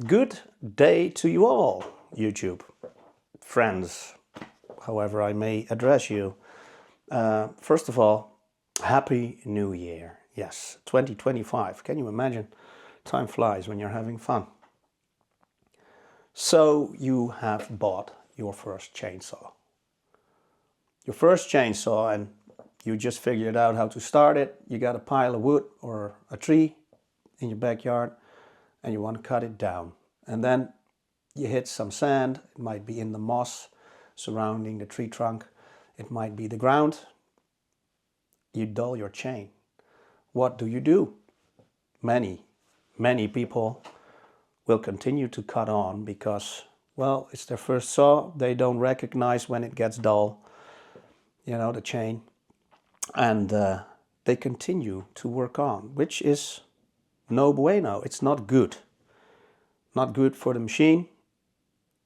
Good day to you all, YouTube friends, however I may address you. First of all, Happy New Year. Yes, 2025. Can you imagine? Time flies when you're having fun. So you have bought your first chainsaw. Your first chainsaw, and you just figured out how to start it. You got a pile of wood or a tree in your backyard and you want to cut it down. And then you hit some sand. It might be in the moss surrounding the tree trunk. It might be the ground. You dull your chain. What do? Many people will continue to cut on because, well, it's their first saw. They don't recognize when it gets dull, you know, the chain. And they continue to work on, which is no bueno. It's not good. Not good for the machine.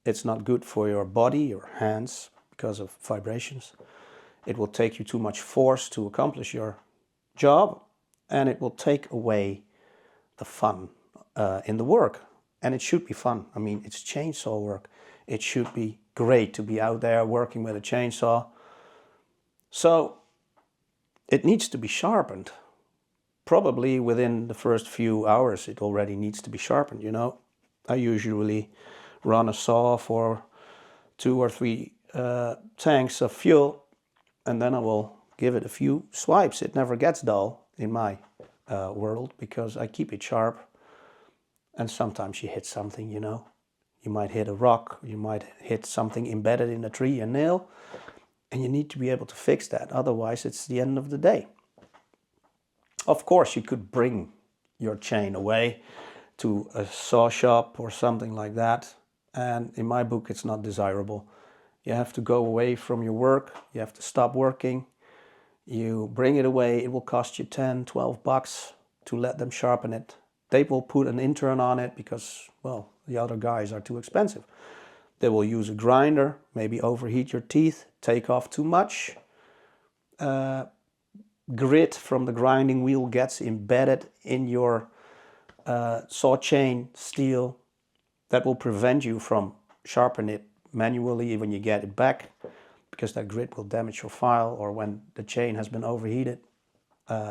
It's not good for your body, your hands, because of vibrations. It will take you too much force to accomplish your job, and it will take away the fun in the work. And it should be fun. I mean, it's chainsaw work. It should be great to be out there working with a chainsaw. So it needs to be sharpened. Probably within the first few hours it already needs to be sharpened, you know. I usually run a saw for 2 or 3 tanks of fuel, and then I will give it a few swipes. It never gets dull in my world because I keep it sharp. And sometimes you hit something, you know. You might hit a rock, you might hit something embedded in a tree, a nail, and you need to be able to fix that. Otherwise, it's the end of the day. Of course, you could bring your chain away to a saw shop or something like that. And in my book, it's not desirable. You have to go away from your work. You have to stop working. You bring it away. It will cost you 10, 12 bucks to let them sharpen it. They will put an intern on it because, well, the other guys are too expensive. They will use a grinder, maybe overheat your teeth, take off too much. Grit from the grinding wheel gets embedded in your saw chain steel. That will prevent you from sharpening it manually when you get it back, because that grit will damage your file, or when the chain has been overheated,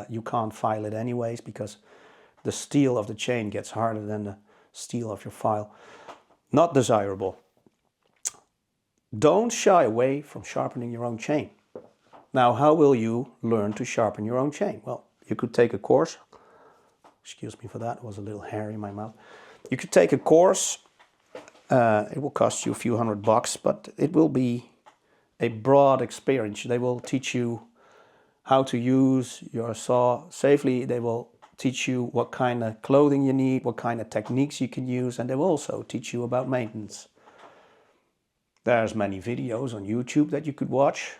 you can't file it anyways because the steel of the chain gets harder than the steel of your file. Not desirable. Don't shy away from sharpening your own chain. Now, how will you learn to sharpen your own chain? Well, you could take a course. Excuse me for that, it was a little hair in my mouth. You could take a course. It will cost you a few $100, but it will be a broad experience. They will teach you how to use your saw safely. They will teach you what kind of clothing you need, what kind of techniques you can use, and they will also teach you about maintenance. There's many videos on YouTube that you could watch.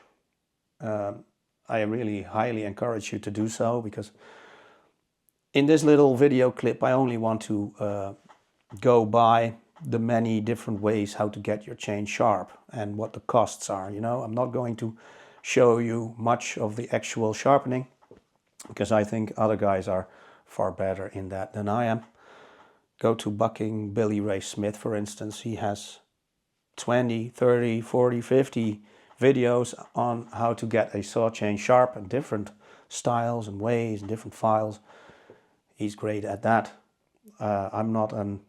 I really highly encourage you to do so, because in this little video clip I only want to go by the many different ways how to get your chain sharp and what the costs are. You know, I'm not going to show you much of the actual sharpening because I think other guys are far better in that than I am. Go to Bucking Billy Ray Smith, for instance. He has 20, 30, 40, 50 videos on how to get a saw chain sharp and different styles and ways and different files. He's great at that. I'm not an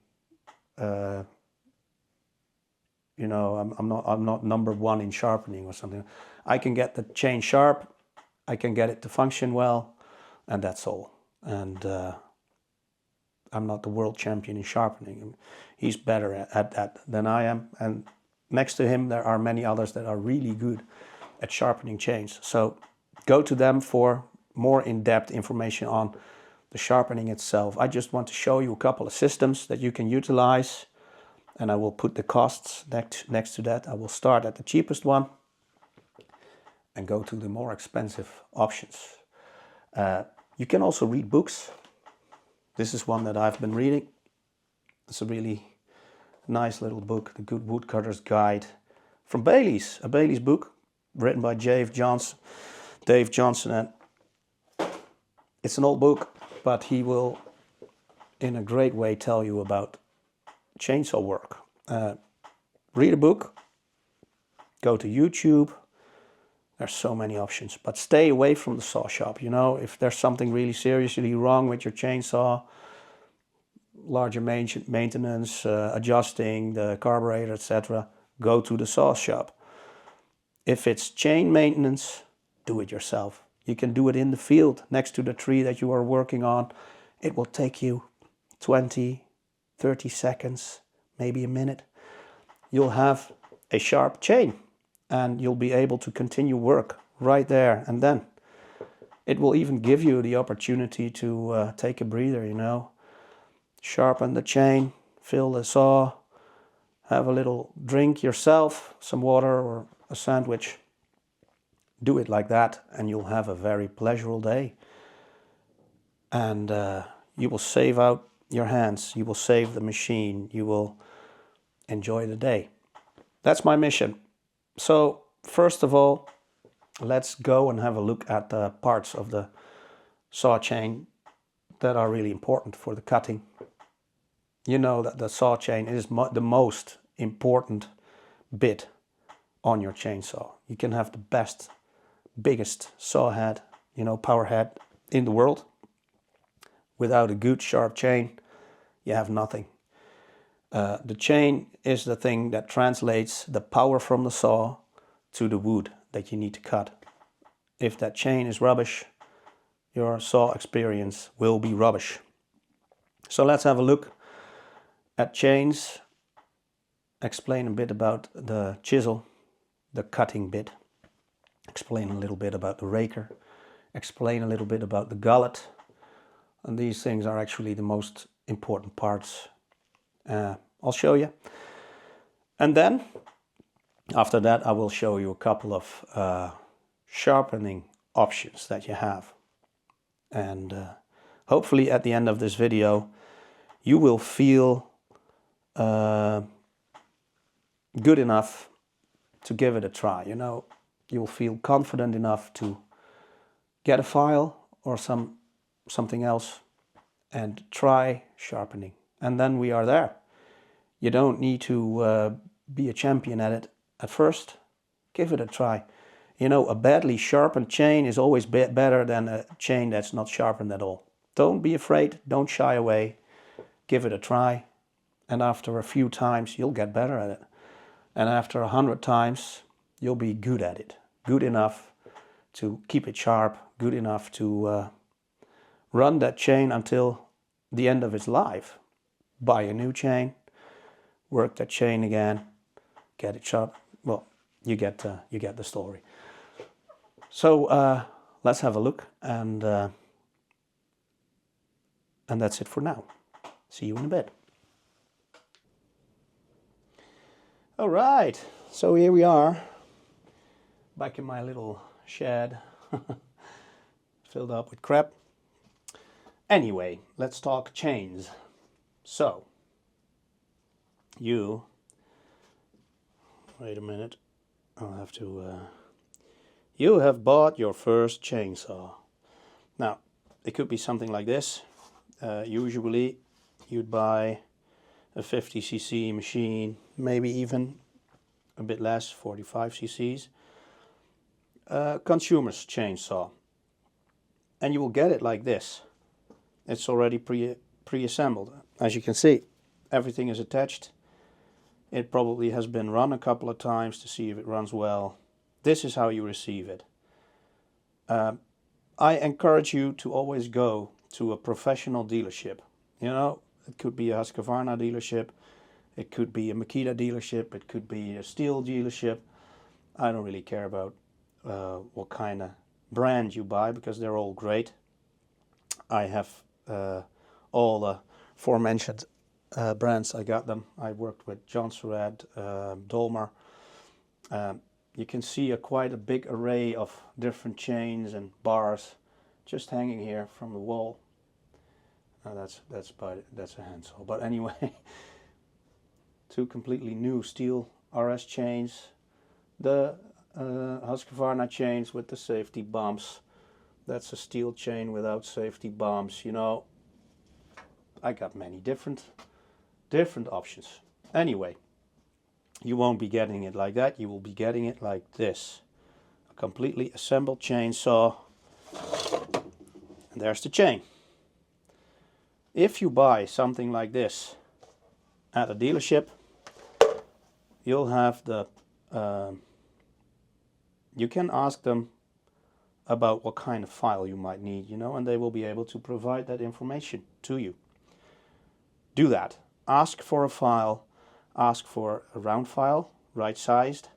you know, I'm not number one in sharpening or something. I can get the chain sharp, I can get it to function well, and that's all. And I'm not the world champion in sharpening. He's better at that than I am. And next to him, there are many others that are really good at sharpening chains. So go to them for more in-depth information on the sharpening itself. I just want to show you a couple of systems that you can utilize, and I will put the costs next to that. I will start at the cheapest one and go to the more expensive options. You can also read books. This is one that I've been reading. It's a really nice little book, The Good Woodcutter's Guide from Bailey's, a Bailey's book written by Dave Johnson. And it's an old book, but he will in a great way tell you about chainsaw work. Read a book, go to YouTube. There's so many options, but stay away from the saw shop. You know, if there's something really seriously wrong with your chainsaw, larger maintenance, adjusting the carburetor, etc., go to the saw shop. If it's chain maintenance, do it yourself. You can do it in the field next to the tree that you are working on. It will take you 20, 30 seconds, maybe a minute. You'll have a sharp chain and you'll be able to continue work right there and then. It will even give you the opportunity to take a breather, you know. Sharpen the chain, fill the saw, have a little drink yourself, some water or a sandwich. Do it like that and you'll have a very pleasurable day. And you will save out your hands, you will save the machine, you will enjoy the day. That's my mission. So first of all, let's go and have a look at the parts of the saw chain that are really important for the cutting. You know that the saw chain is the most important bit on your chainsaw. You can have the best, biggest saw head, you know, power head in the world. Without a good sharp chain, you have nothing. The chain is the thing that translates the power from the saw to the wood that you need to cut. If that chain is rubbish, your saw experience will be rubbish. So let's have a look at chains, explain a bit about the chisel, the cutting bit, explain a little bit about the raker, explain a little bit about the gullet. And these things are actually the most important parts. I'll show you. And then, after that, I will show you a couple of sharpening options that you have. And hopefully at the end of this video, you will feel good enough to give it a try. You know, you'll feel confident enough to get a file or something else and try sharpening. And then we are there. You don't need to be a champion at it at first. Give it a try. You know, a badly sharpened chain is always better than a chain that's not sharpened at all. Don't be afraid. Don't shy away. Give it a try. And after a few times, you'll get better at it. And after 100 times, you'll be good at it. Good enough to keep it sharp. Good enough to run that chain until the end of its life. Buy a new chain. Work that chain again. Get it sharp. Well, you get the story. So let's have a look, and that's it for now. See you in a bit. All right, so here we are, back in my little shed, filled up with crap. Anyway, let's talk chains. So, wait a minute, I'll have to, you have bought your first chainsaw. Now, it could be something like this. Usually, you'd buy a 50cc machine, maybe even a bit less, 45 cc's. Consumer's chainsaw. And you will get it like this. It's already pre-assembled. As you can see, everything is attached. It probably has been run a couple of times to see if it runs well. This is how you receive it. I encourage you to always go to a professional dealership. You know, it could be a Husqvarna dealership, it could be a Makita dealership, it could be a Steel dealership. I don't really care about what kind of brand you buy because they're all great. I have all the aforementioned brands. I got them. I worked with John Surratt, Dolmar. You can see quite a big array of different chains and bars just hanging here from the wall. That's a handsaw. But anyway, two completely new steel RS chains. The Husqvarna chains with the safety bumps. That's a steel chain without safety bumps. You know, I got many different different options. Anyway, you won't be getting it like that, you will be getting it like this. A completely assembled chainsaw, and there's the chain. If you buy something like this at a dealership, you'll have the you can ask them about what kind of file you might need, you know, and they will be able to provide that information to you. Do that. Ask for a file, ask for a round file, right sized,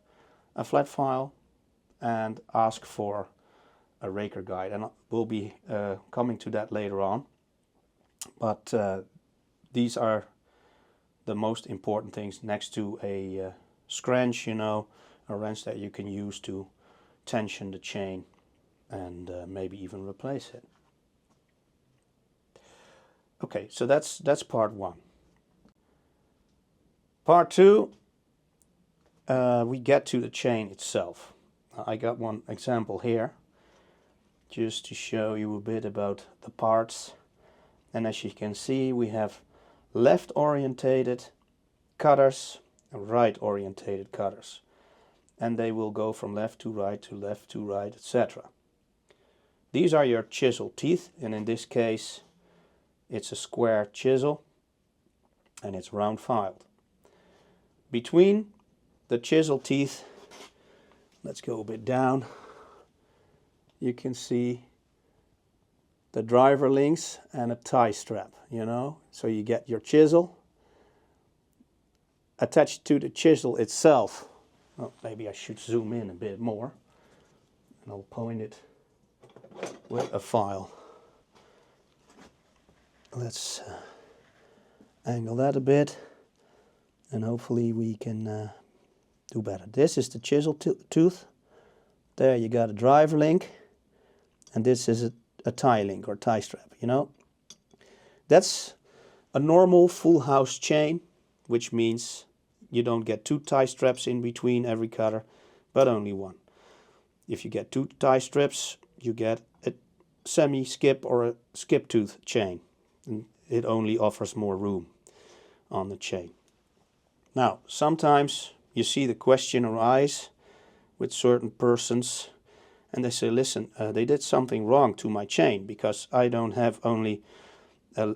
a flat file, and ask for a raker guide. And we'll be coming to that later on. But these are the most important things next to a scranch, you know, a wrench that you can use to tension the chain and maybe even replace it. Okay, so that's part one. Part two, we get to the chain itself. I got one example here just to show you a bit about the parts. And as you can see, we have left orientated cutters and right orientated cutters, and they will go from left to right to left to right, etc. These are your chisel teeth, and in this case it's a square chisel and it's round filed. Between the chisel teeth, let's go a bit down, you can see the driver links and a tie strap, you know. So you get your chisel attached to the chisel itself. Well, maybe I should zoom in a bit more, and I'll point it with a file. Let's angle that a bit, and hopefully we can do better. This is the chisel tooth. There you got a driver link, and this is a tie link or tie strap, you know. That's a normal full house chain, which means you don't get two tie straps in between every cutter, but only one. If you get two tie strips, you get a semi-skip or a skip tooth chain, and it only offers more room on the chain. Now, sometimes you see the question arise with certain persons, and they say, listen, they did something wrong to my chain because I don't have only a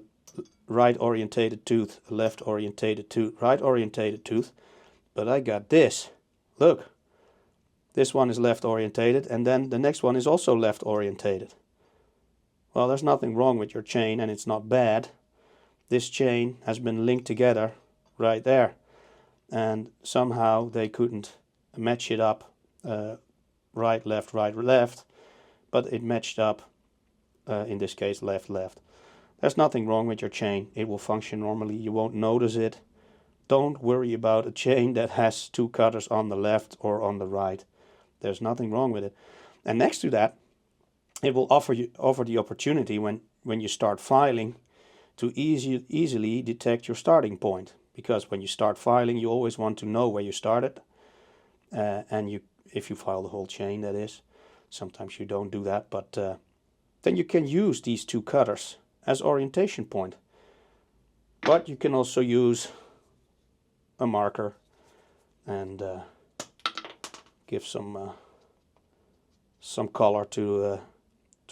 right orientated tooth, a left orientated tooth, right orientated tooth, but I got this. Look, this one is left orientated, and then the next one is also left orientated. Well, there's nothing wrong with your chain, and it's not bad. This chain has been linked together right there, and somehow they couldn't match it up right, left, but it matched up, in this case, left. There's nothing wrong with your chain. It will function normally. You won't notice it. Don't worry about a chain that has two cutters on the left or on the right. There's nothing wrong with it. And next to that, it will offer the opportunity when you start filing to easily detect your starting point. Because when you start filing, you always want to know where you started. And if you file the whole chain, that is. Sometimes you don't do that, but then you can use these two cutters as orientation point. But you can also use a marker and give some color to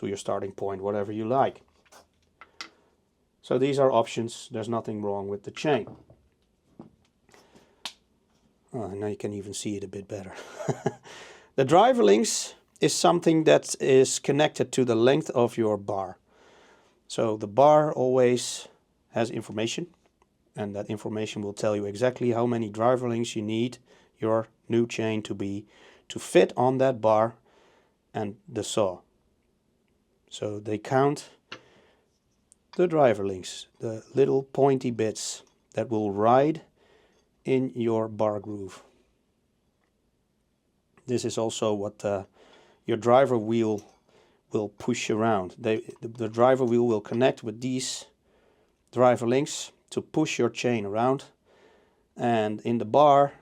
your starting point, whatever you like. So these are options. There's nothing wrong with the chain. Oh, now you can even see it a bit better. The driver links is something that is connected to the length of your bar. So the bar always has information, and that information will tell you exactly how many driver links you need your new chain to fit on that bar and the saw. So they count the driver links, the little pointy bits that will ride in your bar groove. This is also what your driver wheel will push around. The driver wheel will connect with these driver links to push your chain around. And in the bar,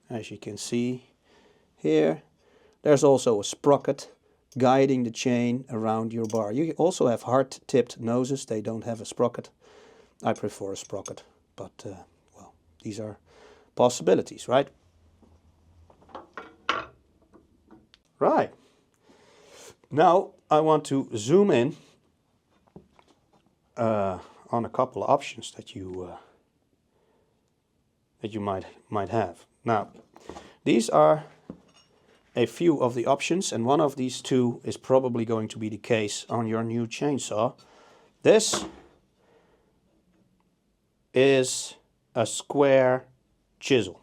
as you can see here, there's also a sprocket guiding the chain around your bar. You also have hard-tipped noses. They don't have a sprocket. I prefer a sprocket. but well, these are possibilities, right? Right. Now I want to zoom in on a couple of options that you might have. Now, these are a few of the options, and one of these two is probably going to be the case on your new chainsaw. This is a square chisel.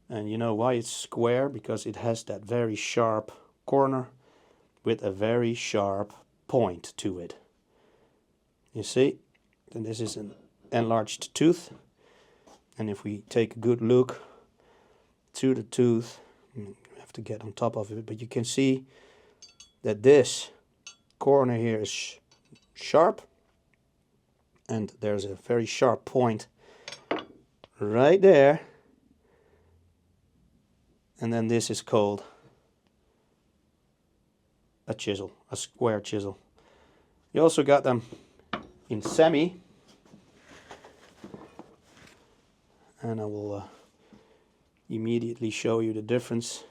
And you know why it's square? Because it has that very sharp corner with a very sharp point to it. You see? And this is an enlarged tooth. And if we take a good look to the tooth, you have to get on top of it, but you can see that this corner here is sharp, and there's a very sharp point right there, and then this is called a chisel, a square chisel. You also got them in semi, and I will immediately show you the difference.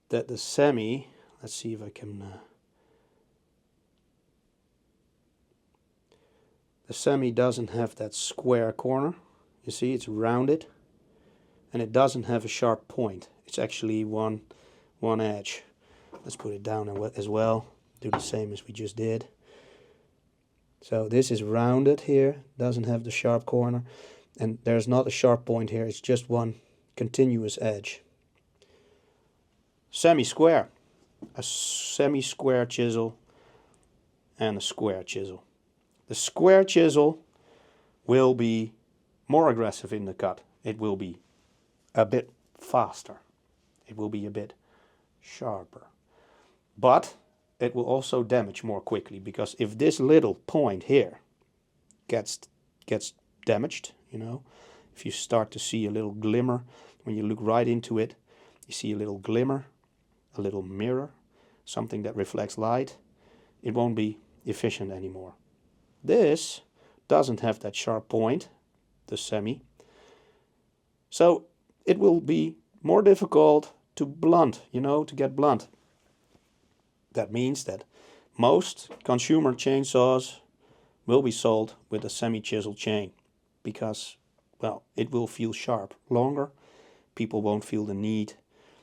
That the semi, let's see if I can the semi doesn't have that square corner. You see, it's rounded, and it doesn't have a sharp point. It's actually one edge. Let's put it down as well. Do the same as we just did. So this is rounded here, doesn't have the sharp corner, and there's not a sharp point here. It's just one continuous edge. Semi-square, a semi-square chisel and a square chisel. The square chisel will be more aggressive in the cut. It will be a bit faster. It will be a bit sharper. But it will also damage more quickly, because if this little point here gets damaged, you know, if you start to see a little glimmer, when you look right into it, you see a little glimmer, a little mirror, something that reflects light, it won't be efficient anymore. This doesn't have that sharp point, the semi, so it will be more difficult to blunt, you know, to get blunt. That means that most consumer chainsaws will be sold with a semi-chisel chain, because, well, it will feel sharp longer. People won't feel the need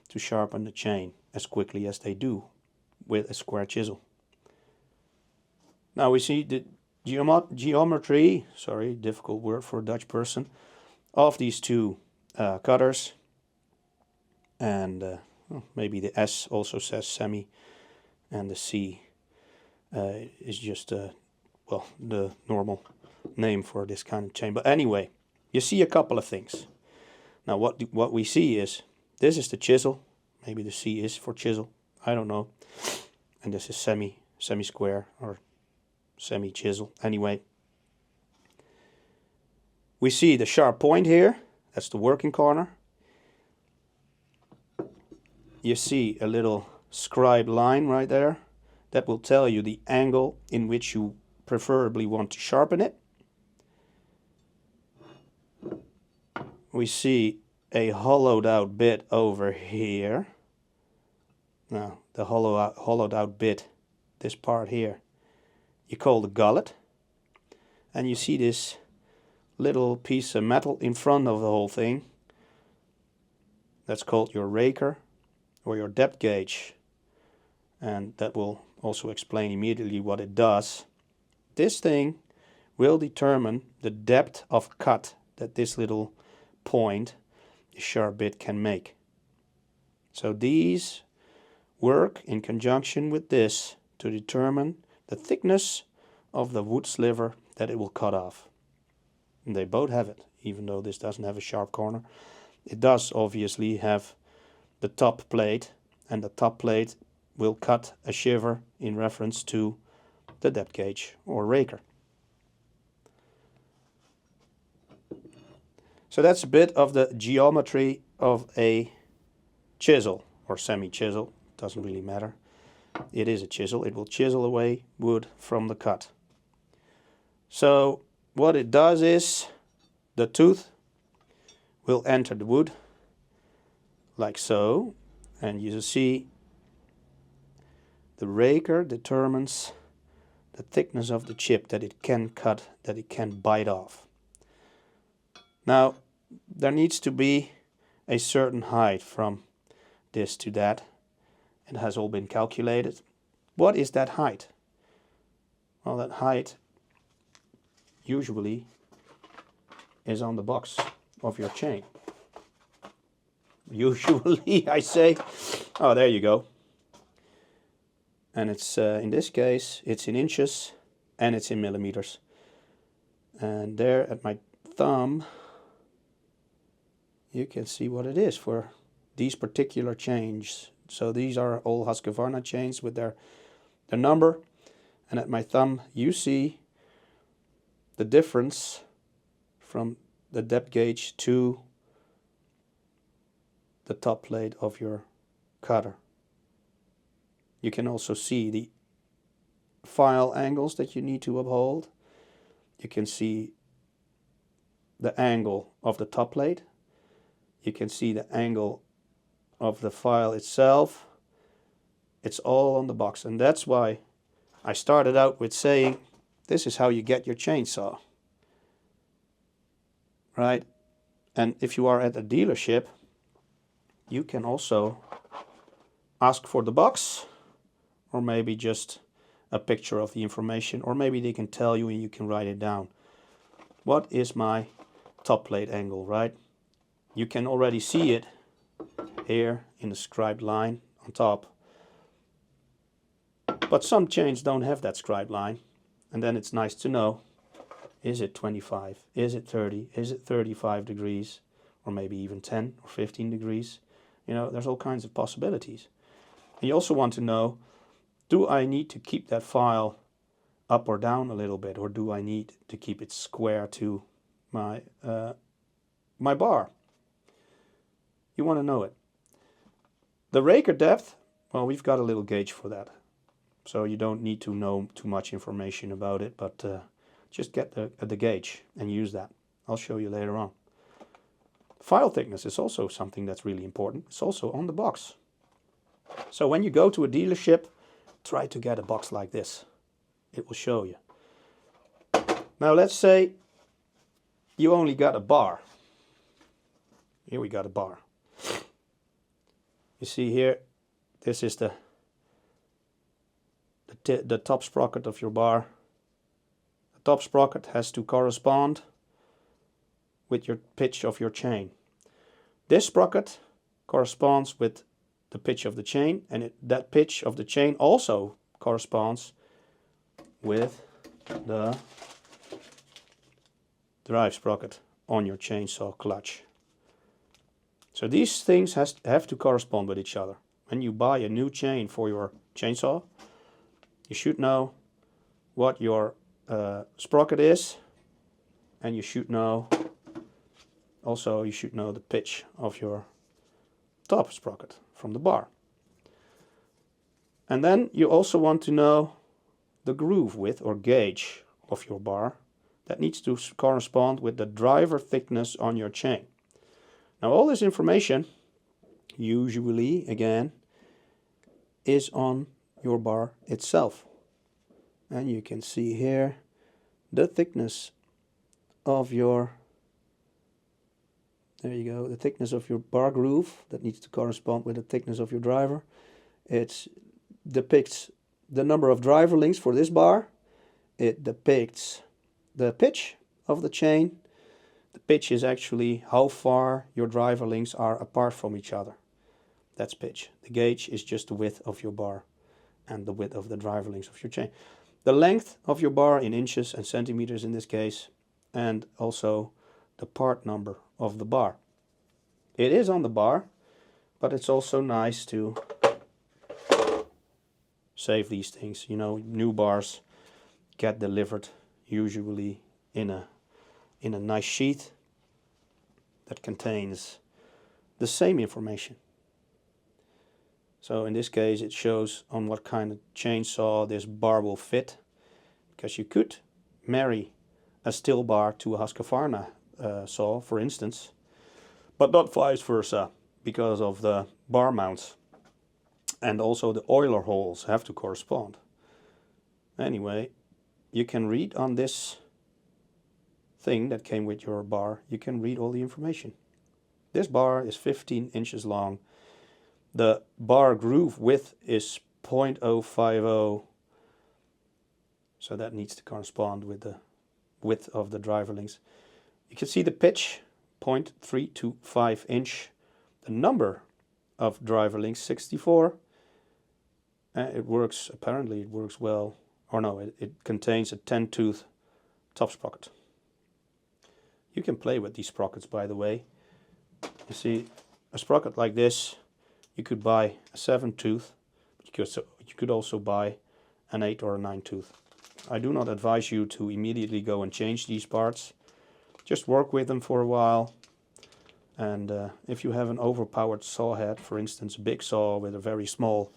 to sharpen the chain as quickly as they do with a square chisel. Now we see the geometry, sorry, difficult word for a Dutch person, of these two cutters. And well, maybe the S also says semi, and the C is just well, the normal name for this kind of chain. But anyway, you see a couple of things. Now what we see is, this is the chisel. Maybe the C is for chisel, I don't know. And this is semi-square or semi-chisel. Anyway, we see the sharp point here. That's the working corner. You see a little scribed line right there. That will tell you the angle in which you preferably want to sharpen it. We see a hollowed out bit over here. Now, the hollowed out bit, this part here, you call the gullet. And you see this little piece of metal in front of the whole thing. That's called your raker or your depth gauge. And that will also explain immediately what it does. This thing will determine the depth of cut that this little point, the sharp bit, can make. So these work in conjunction with this to determine the thickness of the wood sliver that it will cut off. And they both have it, even though this doesn't have a sharp corner. It does obviously have the top plate, and the top plate will cut a shiver in reference to the depth gauge or raker. So that's a bit of the geometry of a chisel or semi-chisel. Doesn't really matter. It is a chisel. It will chisel away wood from the cut. So what it does is the tooth will enter the wood like so, and you see the raker determines the thickness of the chip that it can cut, that it can bite off. Now there needs to be a certain height from this to that. It has all been calculated. What is that height? Well, that height usually is on the box of your chain. Usually, I say. Oh, there you go. And it's in this case, it's in inches and it's in millimeters. And there at my thumb, you can see what it is for these particular chains. So these are all Husqvarna chains with their number. And at my thumb, you see the difference from the depth gauge to the top plate of your cutter. You can also see the file angles that you need to uphold. You can see the angle of the top plate. You can see the angle of the file itself. It's all on the box, and that's why I started out with saying this is how you get your chainsaw, right? And if you are at a dealership, you can also ask for the box, or maybe just a picture of the information, or maybe they can tell you and you can write it down. What is my top plate angle, right? You can already see it here in the scribed line on top. But some chains don't have that scribed line, and then it's nice to know, is it 25, is it 30, is it 35 degrees, or maybe even 10 or 15 degrees. You know, there's all kinds of possibilities. And you also want to know, do I need to keep that file up or down a little bit, or do I need to keep it square to my my bar? You want to know it. The raker depth, well, we've got a little gauge for that. So you don't need to know too much information about it, but just get the gauge and use that. I'll show you later on. File thickness is also something that's really important. It's also on the box. So when you go to a dealership, try to get a box like this. It will show you. Now let's say you only got a bar. Here we got a bar. You see here, this is the top sprocket of your bar. The top sprocket has to correspond with your pitch of your chain. This sprocket corresponds with the pitch of the chain, and that pitch of the chain also corresponds with the drive sprocket on your chainsaw clutch. So these things have to correspond with each other. When you buy a new chain for your chainsaw, you should know what your sprocket is, and you should know the pitch of your top sprocket from the bar. And then you also want to know the groove width or gauge of your bar that needs to correspond with the driver thickness on your chain. Now all this information usually, again, is on your bar itself. And you can see here the thickness of your, there you go, the thickness of your bar groove that needs to correspond with the thickness of your driver. It depicts the number of driver links for this bar. It depicts the pitch of the chain. The pitch is actually how far your driver links are apart from each other. That's pitch. The gauge is just the width of your bar and the width of the driver links of your chain. The length of your bar in inches and centimeters in this case, and also the part number of the bar. It is on the bar, but it's also nice to save these things. You know, new bars get delivered usually in a nice sheet that contains the same information. So in this case it shows on what kind of chainsaw this bar will fit, because you could marry a still bar to a Husqvarna saw, for instance, but not vice versa, because of the bar mounts. And also the oiler holes have to correspond. Anyway, you can read on this thing that came with your bar, you can read all the information. This bar is 15 inches long. The bar groove width is 0.050, so that needs to correspond with the width of the driver links. You can see the pitch, 0.325 inch. The number of driver links, 64. It works, apparently it works well, or no, it contains a 10-tooth top sprocket. You can play with these sprockets, by the way. You see, a sprocket like this, you could buy a 7-tooth, but you could also buy an 8 or a 9-tooth. I do not advise you to immediately go and change these parts. Just work with them for a while. And if you have an overpowered saw head, for instance, a big saw with a very small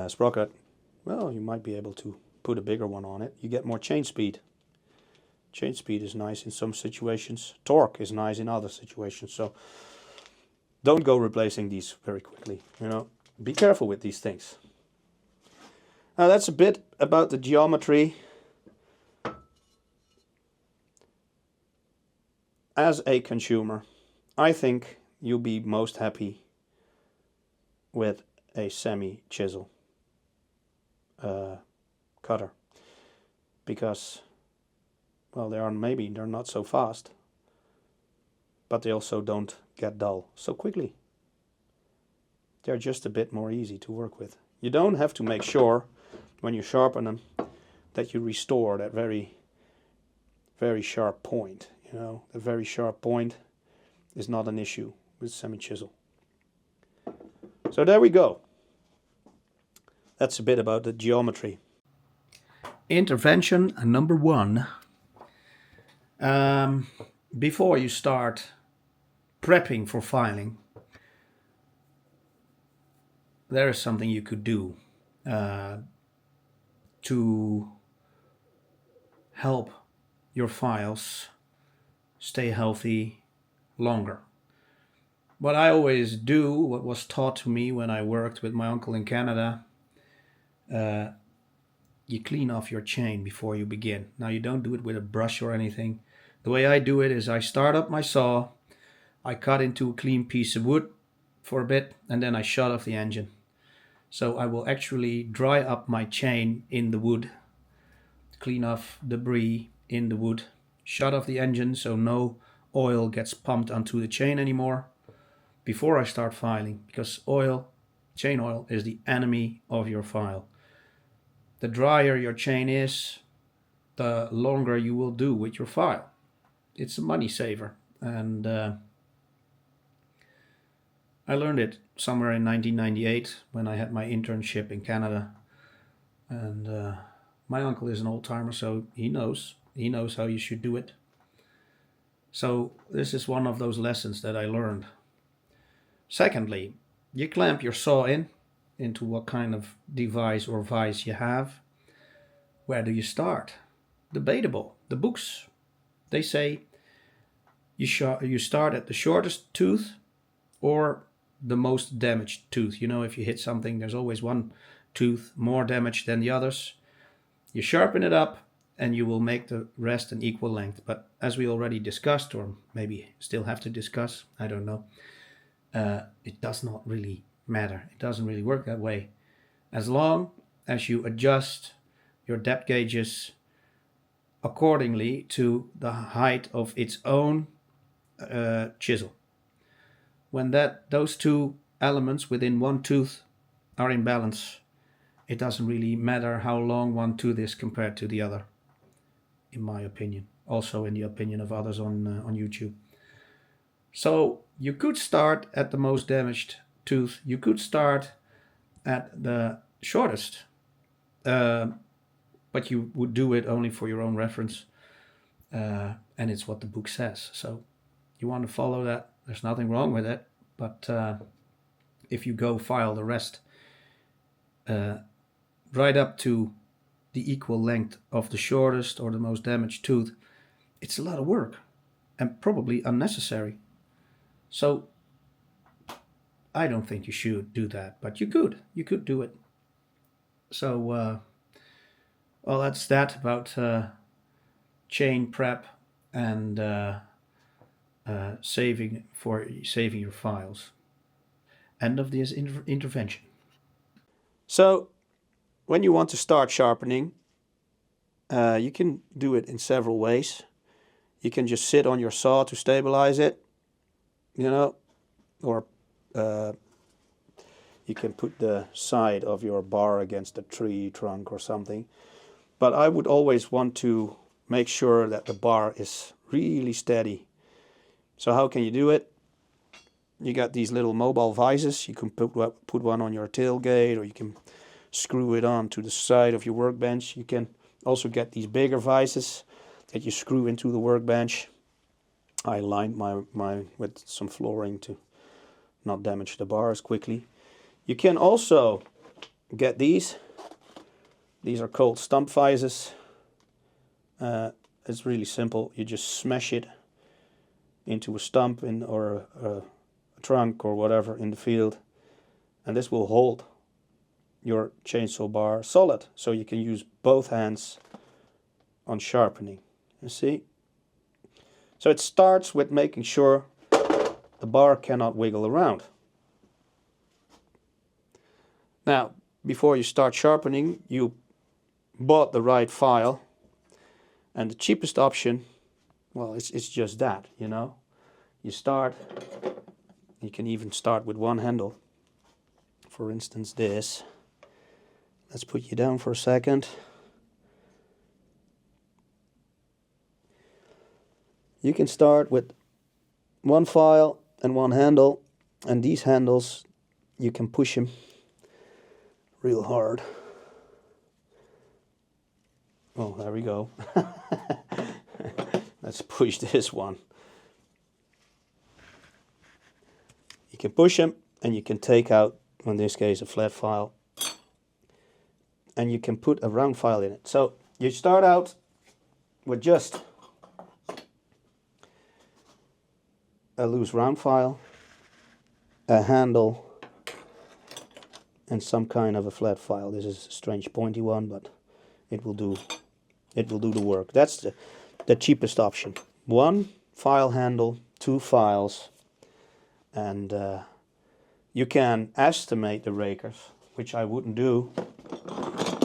sprocket, well, you might be able to put a bigger one on it. You get more chain speed. Chain speed is nice in some situations. Torque is nice in other situations. So don't go replacing these very quickly. You know, be careful with these things. Now that's a bit about the geometry. As a consumer, I think you'll be most happy with a semi-chisel cutter, because, well, they're not so fast, but they also don't get dull so quickly. They're just a bit more easy to work with. You don't have to make sure when you sharpen them that you restore that very, very sharp point. You know, the very sharp point is not an issue with semi-chisel. So there we go. That's a bit about the geometry. Intervention number 1. Before you start prepping for filing, there is something you could do to help your files stay healthy longer. What I always do, what was taught to me when I worked with my uncle in Canada, you clean off your chain before you begin. Now, you don't do it with a brush or anything. The way I do it is I start up my saw, I cut into a clean piece of wood for a bit, and then I shut off the engine. So I will actually dry up my chain in the wood, clean off debris in the wood, shut off the engine so no oil gets pumped onto the chain anymore before I start filing, because chain oil is the enemy of your file. The drier your chain is, the longer you will do with your file. It's a money saver, and I learned it somewhere in 1998 when I had my internship in Canada. And my uncle is an old timer, so he knows how you should do it. So this is one of those lessons that I learned. Secondly, you clamp your saw into what kind of device or vise you have. Where do you start? Debatable. The books, they say you start at the shortest tooth or the most damaged tooth. You know, if you hit something, there's always one tooth more damaged than the others. You sharpen it up and you will make the rest an equal length. But as we already discussed, or maybe still have to discuss, I don't know, it does not really matter. It doesn't really work that way. As long as you adjust your depth gauges accordingly to the height of its own chisel. When those two elements within one tooth are in balance, it doesn't really matter how long one tooth is compared to the other, in my opinion. Also in the opinion of others on YouTube. So you could start at the most damaged tooth. You could start at the shortest, but you would do it only for your own reference, and it's what the book says. So you want to follow that. There's nothing wrong with it, but if you go file the rest right up to the equal length of the shortest or the most damaged tooth, it's a lot of work and probably unnecessary. So I don't think you should do that, but you could do it. So well, that's that about chain prep and saving your files. End of this intervention. So when you want to start sharpening, you can do it in several ways. You can just sit on your saw to stabilize it, you know, or you can put the side of your bar against a tree trunk or something. But I would always want to make sure that the bar is really steady. So how can you do it? You got these little mobile vices. You can put one on your tailgate, or you can screw it on to the side of your workbench. You can also get these bigger vices that you screw into the workbench. I lined my with some flooring to not damage the bars quickly. You can also get these. These are called stump vices. It's really simple. You just smash it into a stump or a trunk or whatever in the field, and this will hold your chainsaw bar solid, so you can use both hands on sharpening. You see? So it starts with making sure the bar cannot wiggle around. Now, before you start sharpening, you bought the right file, and the cheapest option, well, it's just that, you know. You can even start with one handle. For instance, this. Let's put you down for a second. You can start with one file and one handle, and these handles, you can push them real hard. Oh, there we go. Let's push this one. You can push them, and you can take out, in this case, a flat file, and you can put a round file in it. So you start out with just a loose round file, a handle, and some kind of a flat file. This is a strange pointy one, but it will do the work. That's the cheapest option. One file handle, two files, and you can estimate the rakers, which I wouldn't do.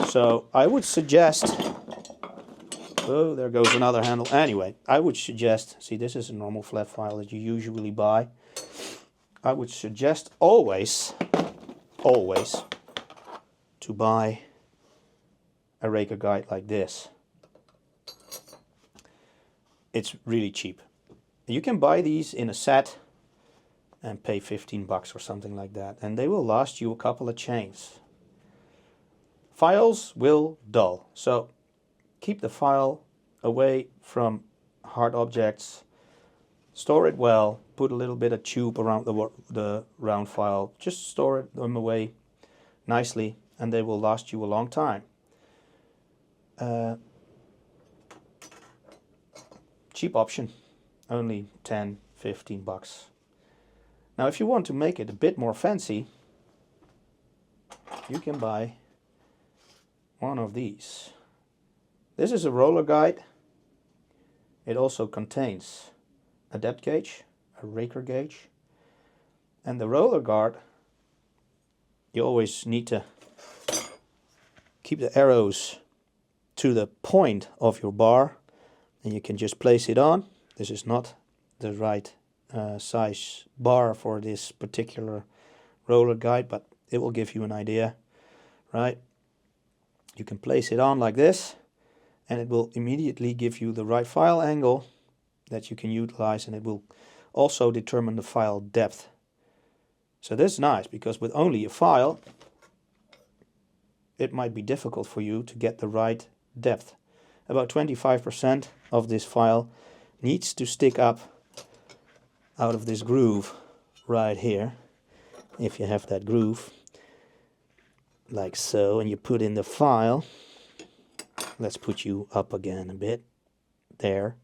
So I would suggest, oh, there goes another handle. Anyway, I would suggest, see, this is a normal flat file that you usually buy. I would suggest always to buy a raker guide like this. It's really cheap. You can buy these in a set and pay 15 bucks or something like that, and they will last you a couple of chains. Files will dull, so keep the file away from hard objects. Store it well. Put a little bit of tube around the round file. Just store them away nicely, and they will last you a long time. Cheap option, only 10, 15 bucks. Now if you want to make it a bit more fancy, you can buy one of these. This is a roller guide. It also contains a depth gauge, a raker gauge, and the roller guard, you always need to keep the arrows to the point of your bar, and you can just place it on. This is not the right size bar for this particular roller guide, but it will give you an idea, right? You can place it on like this, and it will immediately give you the right file angle that you can utilize, and it will also determine the file depth. So this is nice, because with only a file, it might be difficult for you to get the right depth. About 25% of this file needs to stick up out of this groove right here. If you have that groove, like so, and you put in the file, let's put you up again a bit. There.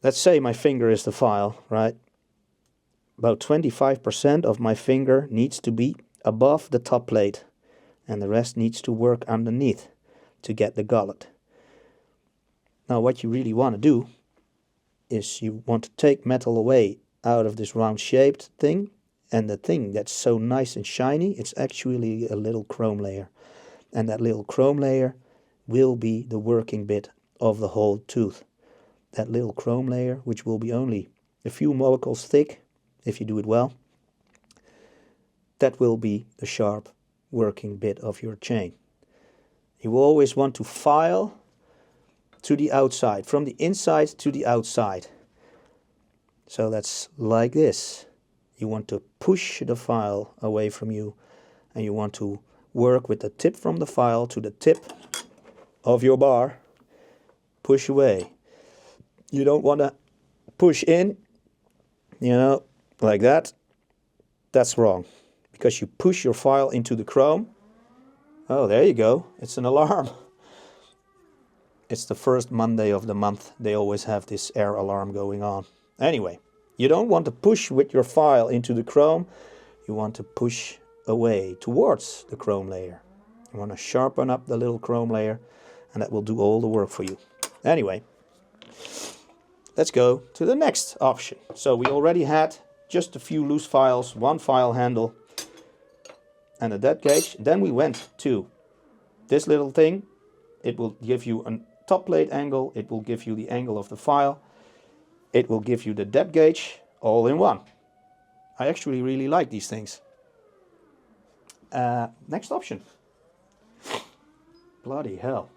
Let's say my finger is the file, right? About 25% of my finger needs to be above the top plate, and the rest needs to work underneath to get the gullet. Now what you really want to do is you want to take metal away out of this round shaped thing, and the thing that's so nice and shiny, it's actually a little chrome layer. And that little chrome layer will be the working bit of the whole tooth. That little chrome layer, which will be only a few molecules thick, if you do it well, that will be the sharp working bit of your chain. You will always want to file to the outside, from the inside to the outside. So that's like this. You want to push the file away from you, and you want to work with the tip from the file to the tip of your bar. Push away. You don't want to push in, you know, like that. That's wrong, because you push your file into the chrome. Oh, there you go. It's an alarm. It's the first Monday of the month. They always have this air alarm going on. Anyway, you don't want to push with your file into the chrome. You want to push away towards the chrome layer. You want to sharpen up the little chrome layer, and that will do all the work for you. Anyway, let's go to the next option. So we already had just a few loose files, one file handle, and a dead gauge. Then we went to this little thing. It will give you a top plate angle. It will give you the angle of the file. It will give you the depth gauge all in one. I actually really like these things. Next option. Bloody hell.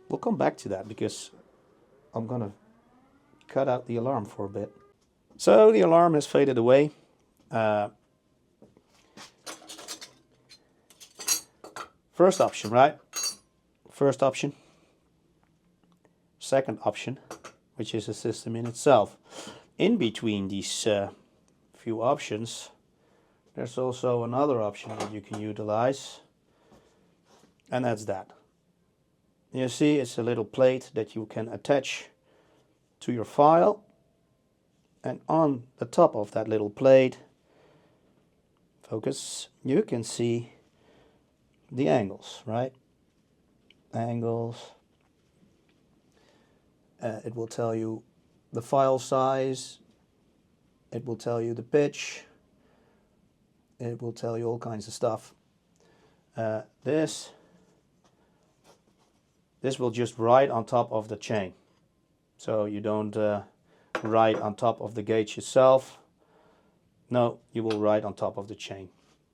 We'll come back to that because I'm gonna cut out the alarm for a bit. So the alarm has faded away. First option, right? First option. Second option, which is a system in itself. In between these few options, there's also another option that you can utilize, and that's that. You see, it's a little plate that you can attach to your file, and on the top of that little plate, focus, you can see the angles, right? Angles. It will tell you the file size, it will tell you the pitch, it will tell you all kinds of stuff. This will just write on top of the chain. So you don't write on top of the gauge itself. No, you will write on top of the chain.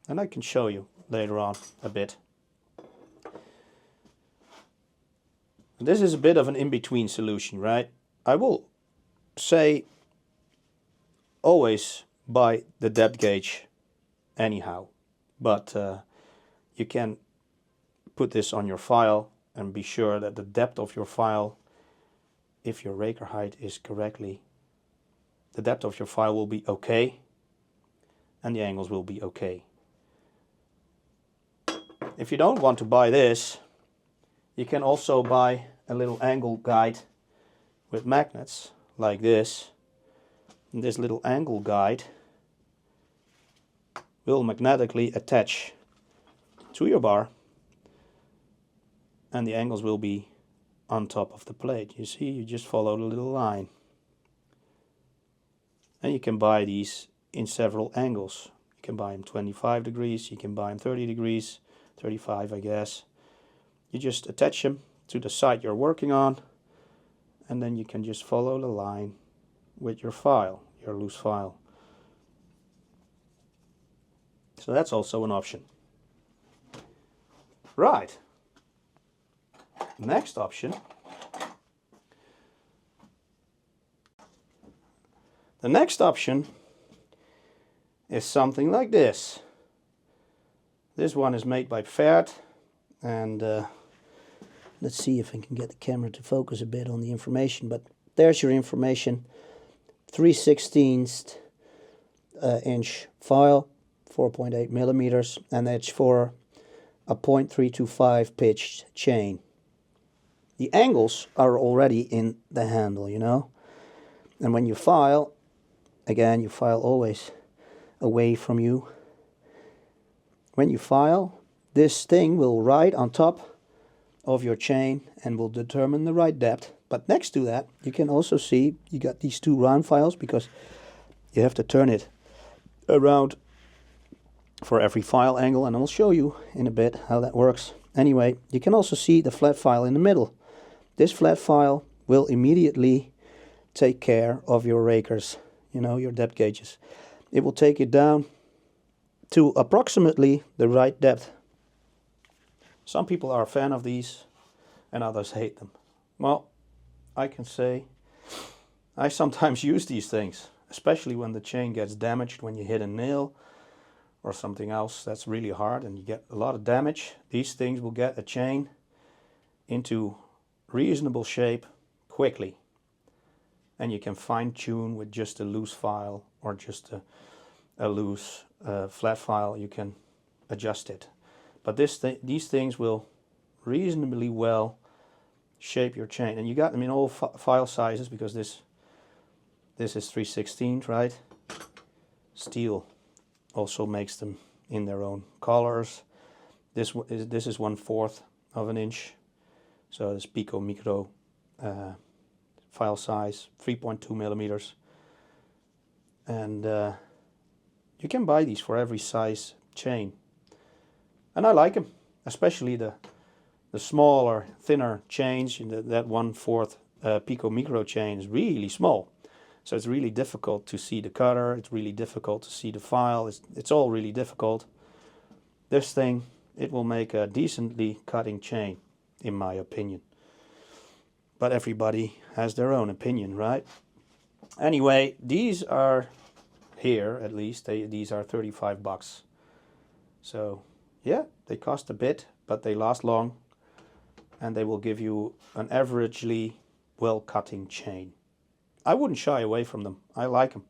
And I can show you later on a bit. This is a bit of an in-between solution, right? I will say always buy the depth gauge anyhow, but you can put this on your file and be sure that the depth of your file, if your raker height is correctly, the depth of your file will be okay and the angles will be okay. If you don't want to buy this, you can also buy a little angle guide with magnets like this. And this little angle guide will magnetically attach to your bar, and the angles will be on top of the plate. You see, you just follow the little line. And you can buy these in several angles. You can buy them 25 degrees, you can buy them 30 degrees, 35 I guess. You just attach them to the side you're working on, and then you can just follow the line with your file, your loose file. So that's also an option. Right. Next option. The next option is something like this. This one is made by Pferd, and let's see if I can get the camera to focus a bit on the information, but there's your information. 3/16 inch file, 4.8 millimeters, and it's for a 0.325 pitched chain. the angles are already in the handle, you know. And when you file, again, you file always away from you. When you file, this thing will ride on top of your chain and will determine the right depth. But next to that, you can also see you got these two round files, because you have to turn it around for every file angle, and I'll show you in a bit how that works. Anyway, you can also see the flat file in the middle. This flat file will immediately take care of your rakers, you know, your depth gauges. It will take it down to approximately the right depth. Some people are a fan of these and others hate them. Well, I can say I sometimes use these things, especially when the chain gets damaged, when you hit a nail or something else that's really hard and you get a lot of damage. These things will get a chain into reasonable shape quickly, and you can fine tune with just a loose file or just a loose flat file. You can adjust it, but these things will reasonably well shape your chain. And you got them in all file sizes, because this is 3/16, right? Steel also makes them in their own colors. This is 1/4 of an inch, so this pico-micro file size, 3.2 millimeters. And you can buy these for every size chain, and I like them, especially the smaller, thinner chains. That 1/4 pico-micro chain is really small. So it's really difficult to see the cutter, it's really difficult to see the file, it's all really difficult. This thing, it will make a decently cutting chain, in my opinion. But everybody has their own opinion, right? Anyway, these are, here at least, these are 35 bucks. So yeah, they cost a bit, but they last long, and they will give you an averagely well-cutting chain. I wouldn't shy away from them. I like them.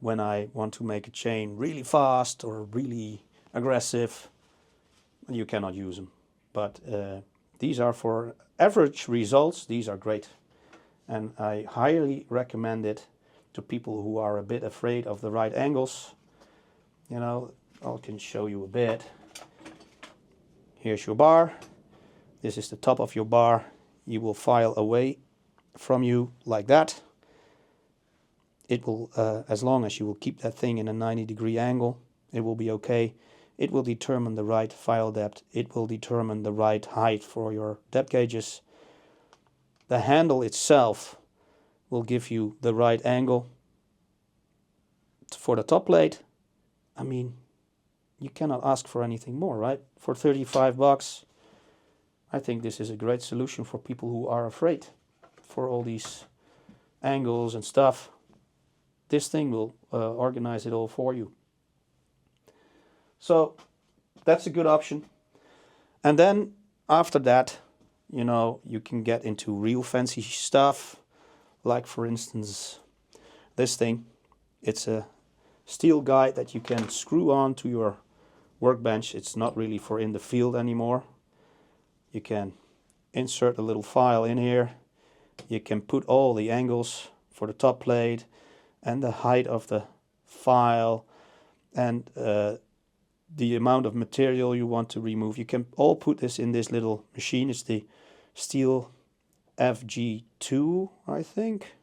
When I want to make a chain really fast or really aggressive, you cannot use them. But these are for average results. These are great. And I highly recommend it to people who are a bit afraid of the right angles. You know, I can show you a bit. Here's your bar. This is the top of your bar. You will file away from you like that. It will, as long as you will keep that thing in a 90-degree angle, it will be okay. It will determine the right file depth. It will determine the right height for your depth gauges. The handle itself will give you the right angle for the top plate. I mean, you cannot ask for anything more, right? For 35 bucks, I think this is a great solution for people who are afraid for all these angles and stuff. This thing will organize it all for you. So that's a good option. And then after that, you know, you can get into real fancy stuff, like for instance this thing. It's a steel guide that you can screw on to your workbench. It's not really for in the field anymore. You can insert a little file in here. You can put all the angles for the top plate and the height of the file and the amount of material you want to remove. You can all put this in this little machine. It's the Steel FG2, I think.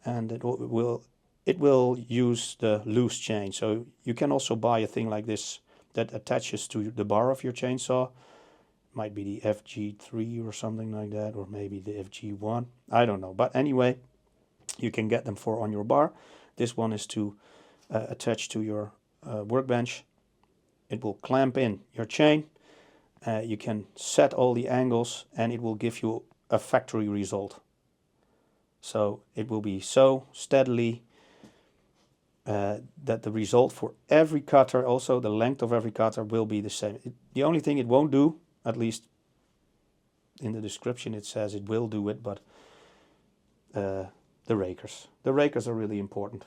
And it will use the loose chain. So you can also buy a thing like this that attaches to the bar of your chainsaw. Might be the FG3 or something like that, or maybe the FG1. I don't know. But anyway, you can get them for on your bar. This one is to attach to your workbench. It will clamp in your chain. You can set all the angles and it will give you a factory result. So it will be so steadily that the result for every cutter, also the length of every cutter, will be the same. The only thing it won't do, at least in the description it says it will do it, but the rakers. The rakers are really important.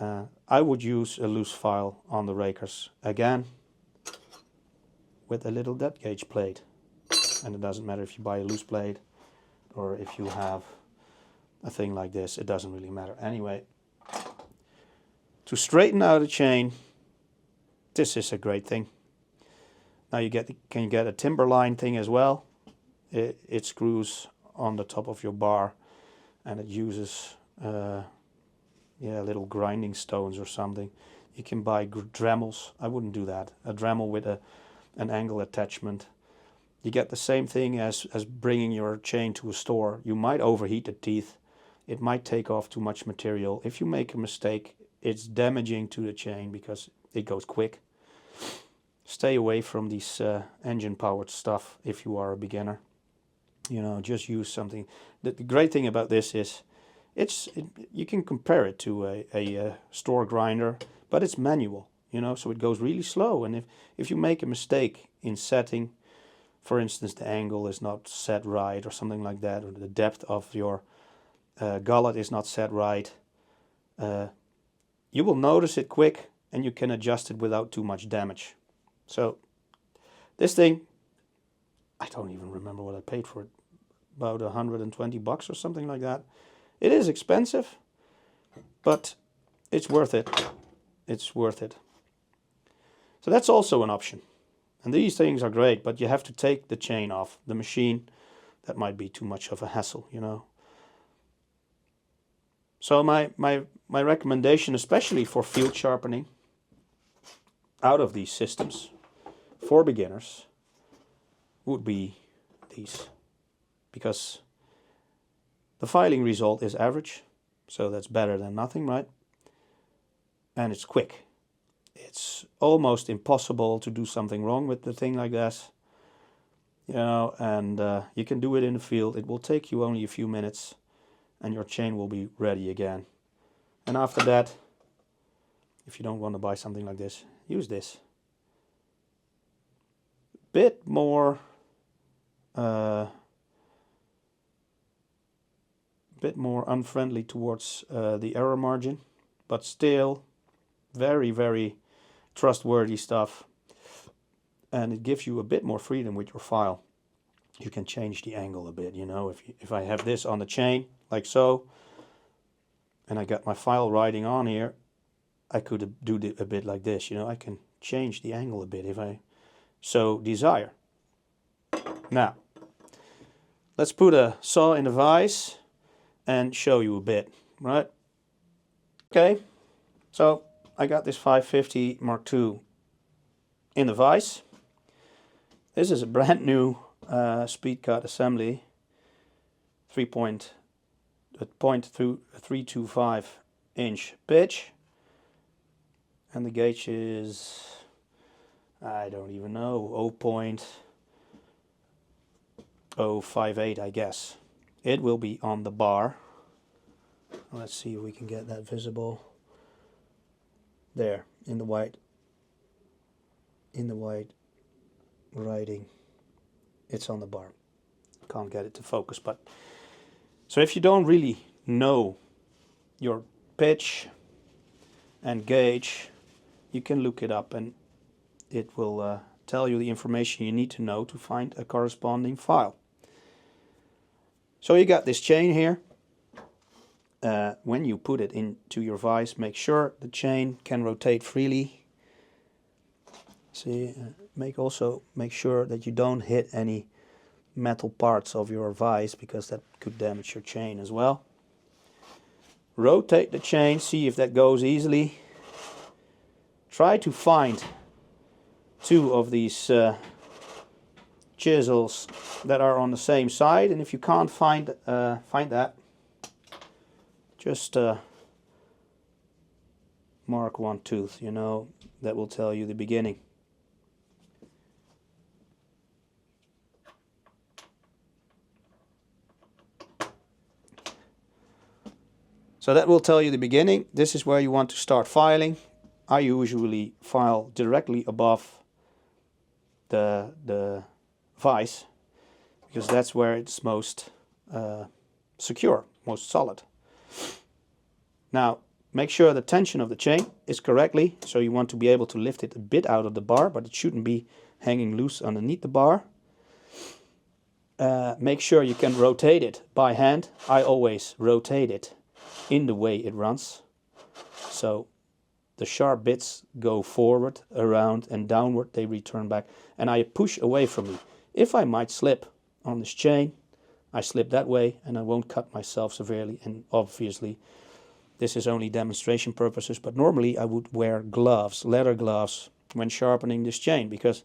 I would use a loose file on the rakers, again with a little depth gauge plate. And it doesn't matter if you buy a loose blade or if you have a thing like this, it doesn't really matter. Anyway, to straighten out a chain, this is a great thing. Now you can get a timberline thing as well. It screws on the top of your bar, and it uses little grinding stones or something. You can buy Dremels. I wouldn't do that. A Dremel with an angle attachment. You get the same thing as bringing your chain to a store. You might overheat the teeth. It might take off too much material. If you make a mistake, it's damaging to the chain because it goes quick. Stay away from these engine-powered stuff if you are a beginner. You know, just use something. The great thing about this is you can compare it to a store grinder, but it's manual, you know, so it goes really slow. And if you make a mistake in setting, for instance, the angle is not set right or something like that, or the depth of your gullet is not set right, you will notice it quick and you can adjust it without too much damage. So this thing, I don't even remember what I paid for it, about $120 or something like that. It is expensive, but it's worth it. It's worth it. So that's also an option. And these things are great, but you have to take the chain off the machine. That might be too much of a hassle, you know. So my recommendation, especially for field sharpening, out of these systems, for beginners, would be these. Because the filing result is average, so that's better than nothing, right? And it's quick. It's almost impossible to do something wrong with the thing like this, you know, and you can do it in the field. It will take you only a few minutes and your chain will be ready again. And after that, if you don't want to buy something like this, use this. Bit more unfriendly towards the error margin, but still very, very trustworthy stuff, and it gives you a bit more freedom with your file. You can change the angle a bit, you know. If I have this on the chain like so, and I got my file riding on here, I could do a bit like this, you know. I can change the angle a bit if I so desire. Now let's put a saw in the vise and show you a bit, right? Okay, so I got this 550 Mark II in the vise. This is a brand new speed cut assembly, 3.325 inch pitch, and the gauge is, I don't even know, 0.058, I guess. It will be on the bar. Let's see if we can get that visible. There, in the white writing, it's on the bar. Can't get it to focus, but so if you don't really know your pitch and gauge, you can look it up and it will tell you the information you need to know to find a corresponding file. So you got this chain here. When you put it into your vise, make sure the chain can rotate freely. See, also make sure that you don't hit any metal parts of your vise, because that could damage your chain as well. Rotate the chain, see if that goes easily. Try to find two of these chisels that are on the same side, and if you can't find that, just mark one tooth, you know, that will tell you the beginning. So that will tell you the beginning. This is where you want to start filing. I usually file directly above the vise, because that's where it's most secure, most solid. Now make sure the tension of the chain is correctly, so you want to be able to lift it a bit out of the bar, but it shouldn't be hanging loose underneath the bar. make sure you can rotate it by hand. I always rotate it in the way it runs. So the sharp bits go forward, around, and downward. They return back. And I push away from me. If I might slip on this chain, I slip that way and I won't cut myself severely. And obviously, this is only demonstration purposes. But normally I would wear gloves, leather gloves, when sharpening this chain, because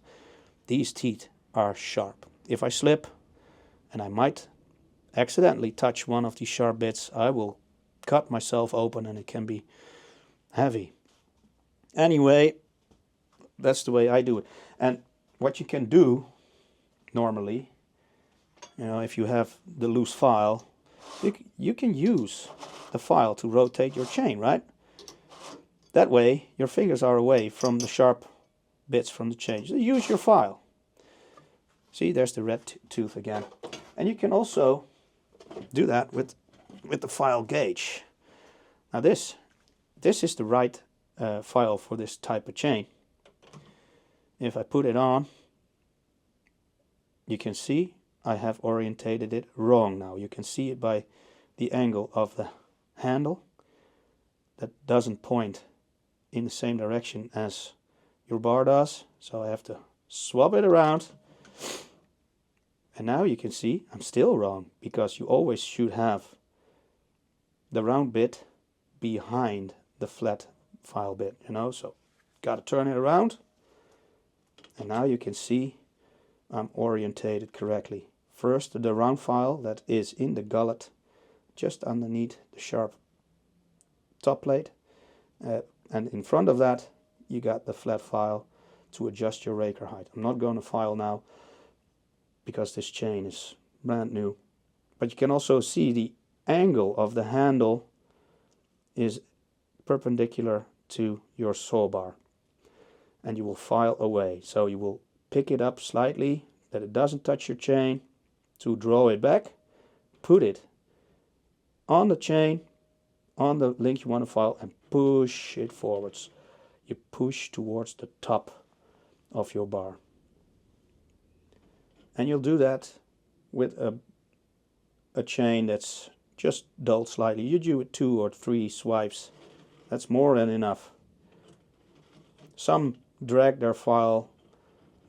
these teeth are sharp. If I slip and I might accidentally touch one of these sharp bits, I will cut myself open and it can be heavy. Anyway, that's the way I do it. And what you can do normally, you know, if you have the loose file, you can use the file to rotate your chain, right? That way your fingers are away from the sharp bits from the chain. So use your file. See, there's the red tooth again. And you can also do that with the file gauge. Now this is the right file for this type of chain. If I put it on, you can see I have orientated it wrong now. You can see it by the angle of the handle that doesn't point in the same direction as your bar does. So I have to swap it around. And now you can see I'm still wrong, because you always should have the round bit behind the flat file bit, you know. So got to turn it around, and now you can see I'm orientated correctly. First the round file that is in the gullet just underneath the sharp top plate, and in front of that you got the flat file to adjust your raker height. I'm not going to file now because this chain is brand new, but you can also see the angle of the handle is perpendicular to your saw bar, and you will file away. So you will pick it up slightly that it doesn't touch your chain, to draw it back, put it on the chain, on the link you want to file, and push it forwards. You push towards the top of your bar. And you'll do that with a chain that's just dulled slightly. You do it 2 or 3 swipes. That's more than enough. Some drag their file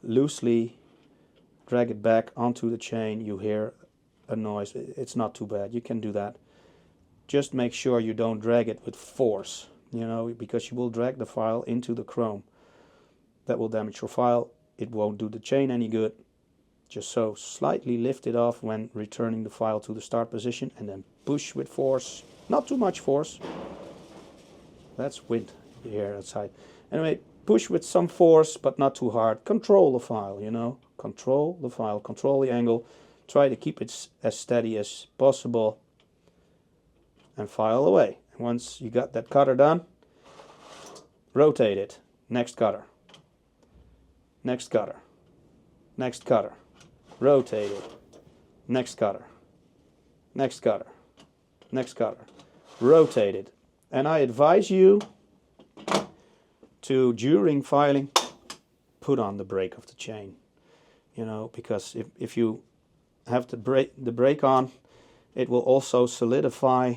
loosely, drag it back onto the chain. You hear a noise. It's not too bad. You can do that. Just make sure you don't drag it with force, you know, because you will drag the file into the chrome. That will damage your file. It won't do the chain any good. Just so slightly lift it off when returning the file to the start position, and then push with force. Not too much force. That's wind here outside. Anyway, push with some force, but not too hard. Control the file, you know. Control the file, control the angle. Try to keep it as steady as possible. And file away. And once you got that cutter done, rotate it. Next cutter. Next cutter. Next cutter. Rotate it. Next cutter. Next cutter. Next cutter. Rotate it. And I advise you to, during filing, put on the brake of the chain. You know, because if you have the brake on, it will also solidify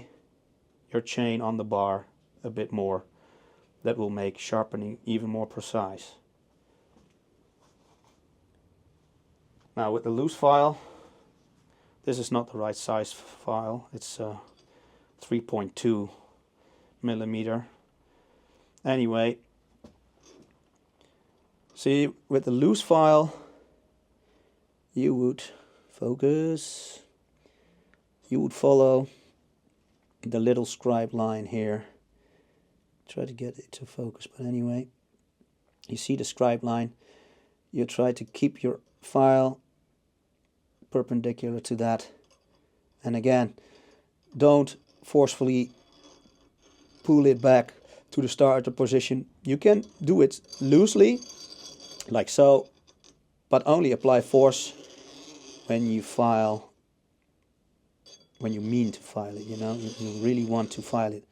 your chain on the bar a bit more. That will make sharpening even more precise. Now with the loose file, this is not the right size file. It's 3.2 millimeter. Anyway, see, with the loose file, you would focus. You would follow the little scribe line here. Try to get it to focus, but anyway, you see the scribe line. You try to keep your file perpendicular to that, and again, don't forcefully pull it back to the starter position. You can do it loosely, like so, but only apply force when you file, when you mean to file it, you know, you really want to file it.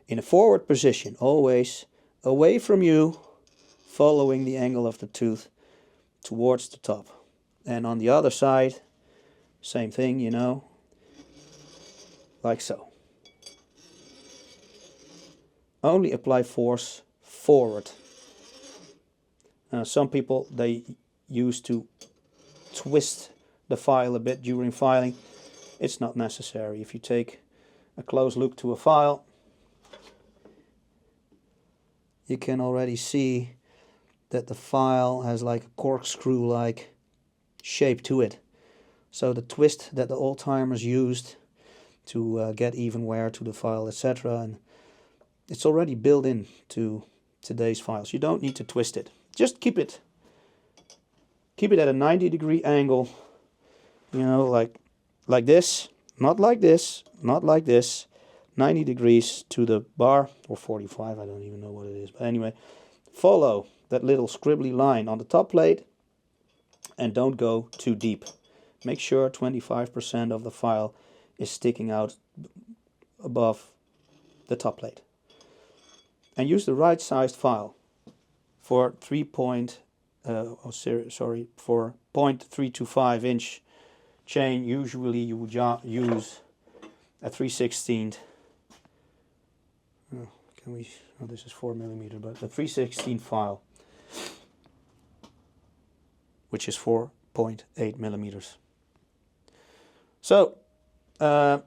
In a forward position, always away from you, following the angle of the tooth towards the top. And on the other side, Same thing, you know, like so. Only apply force forward. Some people, they used to twist the file a bit during filing. It's not necessary. If you take a close look to a file, you can already see that the file has like a corkscrew-like shape to it. So the twist that the old-timers used to get even wear to the file, etc., and it's already built in to today's files. You don't need to twist it. Just keep it at a 90-degree angle, you know, like this, not like this, not like this, 90 degrees to the bar, or 45, I don't even know what it is, but anyway, follow that little scribbly line on the top plate and don't go too deep. Make sure 25% of the file is sticking out above the top plate. And use the right sized file for 0.325 inch chain. Usually you would use a 3/16. This is 4mm, but a 3/16 file, which is 4.8 millimeters. So, and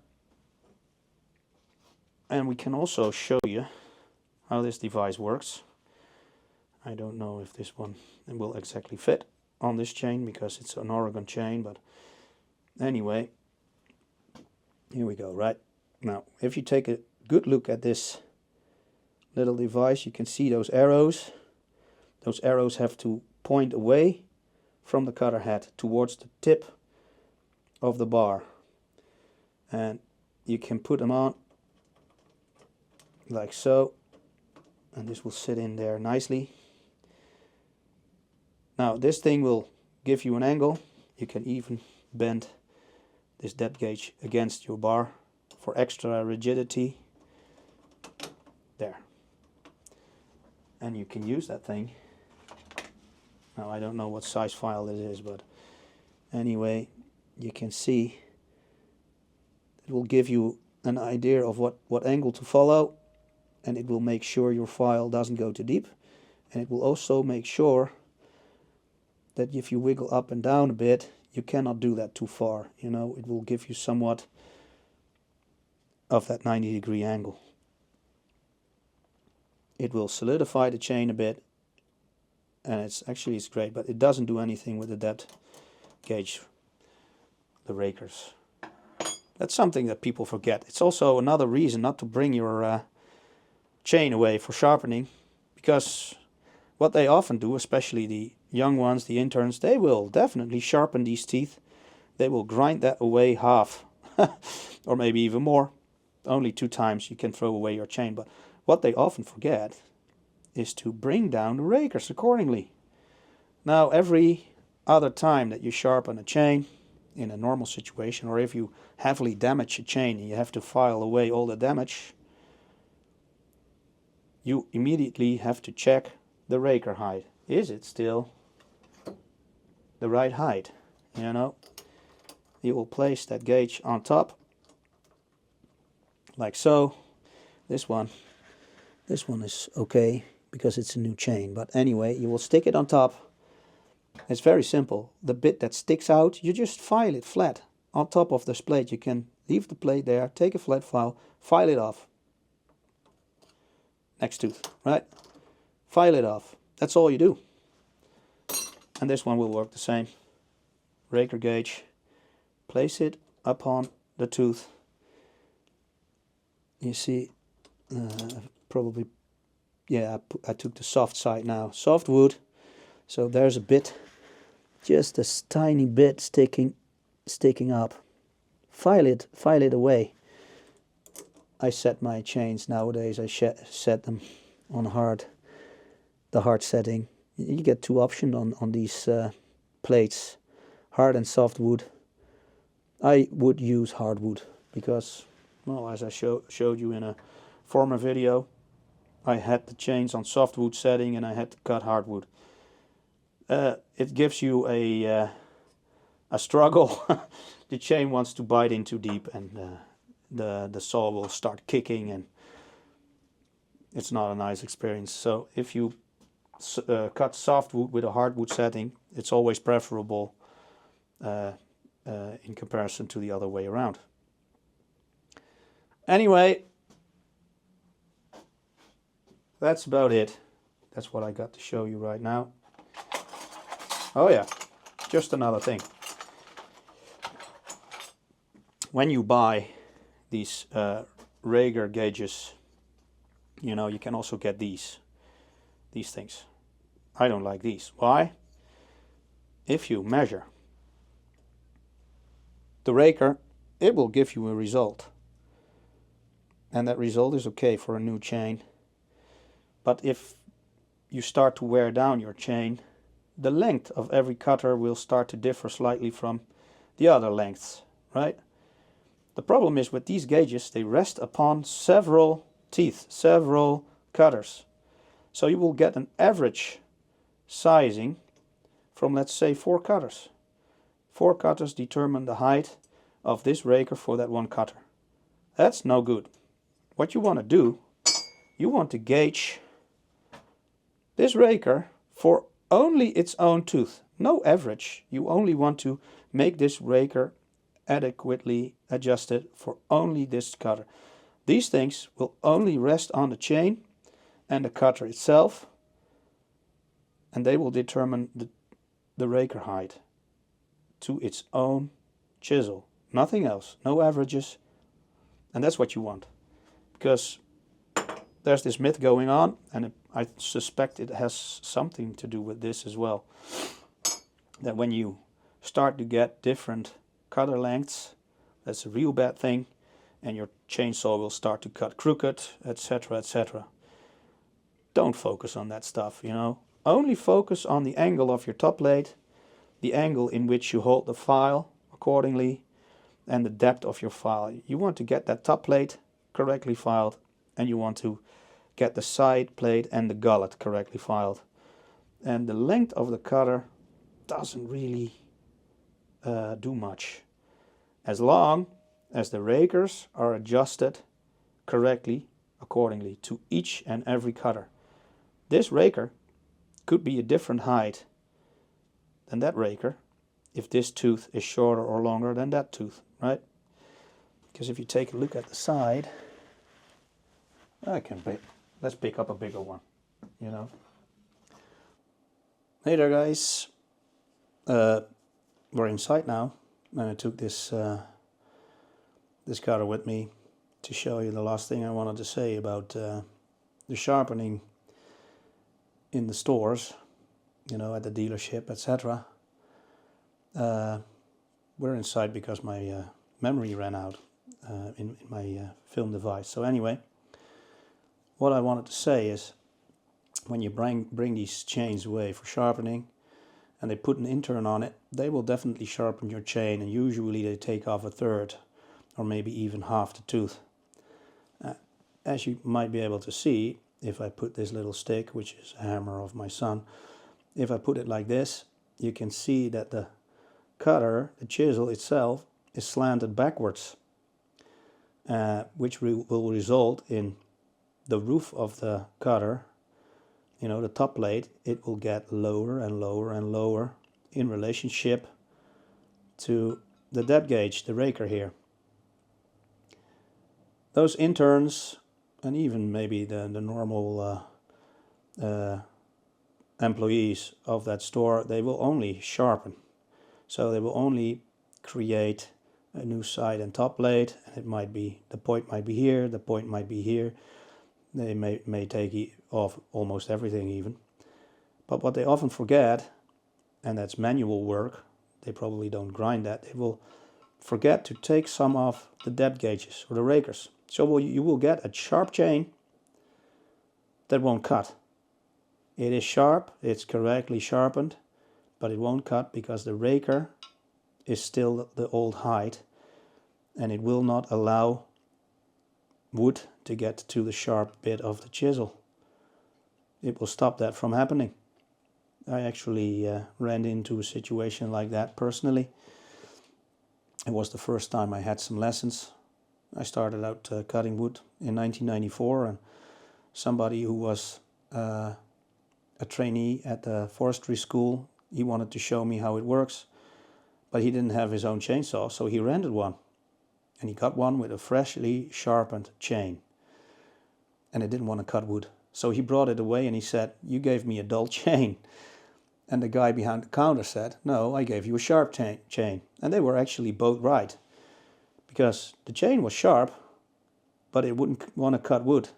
we can also show you how this device works. I don't know if this one will exactly fit on this chain because it's an Oregon chain, but anyway, here we go. Right now, if you take a good look at this little device, you can see those arrows. Those arrows have to point away from the cutter head towards the tip of the bar, and you can put them on like so, and this will sit in there nicely. Now this thing will give you an angle. You can even bend this depth gauge against your bar for extra rigidity. There. And you can use that thing. Now I don't know what size file it is, but anyway, you can see it will give you an idea of what angle to follow, and it will make sure your file doesn't go too deep, and it will also make sure that if you wiggle up and down a bit, you cannot do that too far. You know, it will give you somewhat of that 90-degree angle. It will solidify the chain a bit, and it's great, but it doesn't do anything with the depth gauge, the rakers. That's something that people forget. It's also another reason not to bring your chain away for sharpening, because what they often do, especially the young ones, the interns, they will definitely sharpen these teeth. They will grind that away half or maybe even more. Only 2 times you can throw away your chain, but what they often forget is to bring down the rakers accordingly. Now every other time that you sharpen a chain in a normal situation, or if you heavily damage a chain and you have to file away all the damage, you immediately have to check the raker height. Is it still the right height? You know, you will place that gauge on top like so. This one is okay because it's a new chain, but anyway, you will stick it on top. It's very simple. The bit that sticks out, you just file it flat on top of this plate. You can leave the plate there, take a flat file it off. Next tooth, right? File it off. That's all you do. And this one will work the same. Raker gauge, place it upon the tooth. You see, probably, yeah, I took the soft side now. Soft wood. So there's a bit, just a tiny bit sticking up. File it away. I set my chains nowadays, I set them on the hard setting. You get 2 options on these plates, hard and soft wood. I would use hardwood because, well, as I showed you in a former video, I had the chains on softwood setting and I had to cut hardwood. It gives you a a struggle. The chain wants to bite in too deep, and the saw will start kicking, and it's not a nice experience. So if you cut softwood with a hardwood setting, it's always preferable in comparison to the other way around. Anyway, that's about it. That's what I got to show you right now. Oh yeah, just another thing. When you buy these Rager gauges, you know, you can also get these things. I don't like these. Why? If you measure the Rager, it will give you a result. And that result is okay for a new chain. But if you start to wear down your chain, the length of every cutter will start to differ slightly from the other lengths, right? The problem is with these gauges, they rest upon several teeth, several cutters. So you will get an average sizing from, let's say, 4 cutters. 4 cutters determine the height of this Rager for that one cutter. That's no good. What you want to do, you want to gauge this Rager for only its own tooth. No average. You only want to make this Rager adequately adjusted for only this cutter. These things will only rest on the chain and the cutter itself, and they will determine the Rager height to its own chisel. Nothing else. No averages. And that's what you want. Because there's this myth going on, and I suspect it has something to do with this as well. That when you start to get different cutter lengths, that's a real bad thing, and your chainsaw will start to cut crooked, etc., etc. Don't focus on that stuff, you know. Only focus on the angle of your top plate, the angle in which you hold the file accordingly, and the depth of your file. You want to get that top plate correctly filed, and you want to get the side plate and the gullet correctly filed. And the length of the cutter doesn't really do much, as long as the Ragers are adjusted correctly accordingly to each and every cutter. This Rager could be a different height than that Rager if this tooth is shorter or longer than that tooth, right? Because if you take a look at the side, let's pick up a bigger one, you know. Hey there, guys. We're inside now, and I took this this cutter with me to show you the last thing I wanted to say about the sharpening in the stores, you know, at the dealership, etc. We're inside because my memory ran out in my film device. So anyway, what I wanted to say is, when you bring these chains away for sharpening and they put an intern on it, they will definitely sharpen your chain, and usually they take off a third or maybe even half the tooth. As you might be able to see, if I put this little stick, which is a hammer of my son, if I put it like this, you can see that the cutter, the chisel itself, is slanted backwards, which will result in the roof of the cutter, you know, the top plate, it will get lower and lower and lower in relationship to the depth gauge, the Rager here. Those interns, and even maybe the normal employees of that store, they will only sharpen. So they will only create a new side and top plate, and it might be, the point might be here, the point might be here. They may take off almost everything even. But what they often forget, and that's manual work, they probably don't grind that, they will forget to take some of the depth gauges or the Ragers. So you will get a sharp chain that won't cut. It is sharp, it's correctly sharpened, but it won't cut because the Rager is still the old height, and it will not allow wood to get to the sharp bit of the chisel. It will stop that from happening. I actually ran into a situation like that personally, It was the first time I had some lessons. I started out cutting wood in 1994, and somebody who was a trainee at the forestry school, he wanted to show me how it works, but he didn't have his own chainsaw, so he rented one. And he got one with a freshly sharpened chain. And it didn't want to cut wood. So he brought it away and he said, "You gave me a dull chain." And the guy behind the counter said, "No, I gave you a sharp chain." And they were actually both right. Because the chain was sharp, but it wouldn't want to cut wood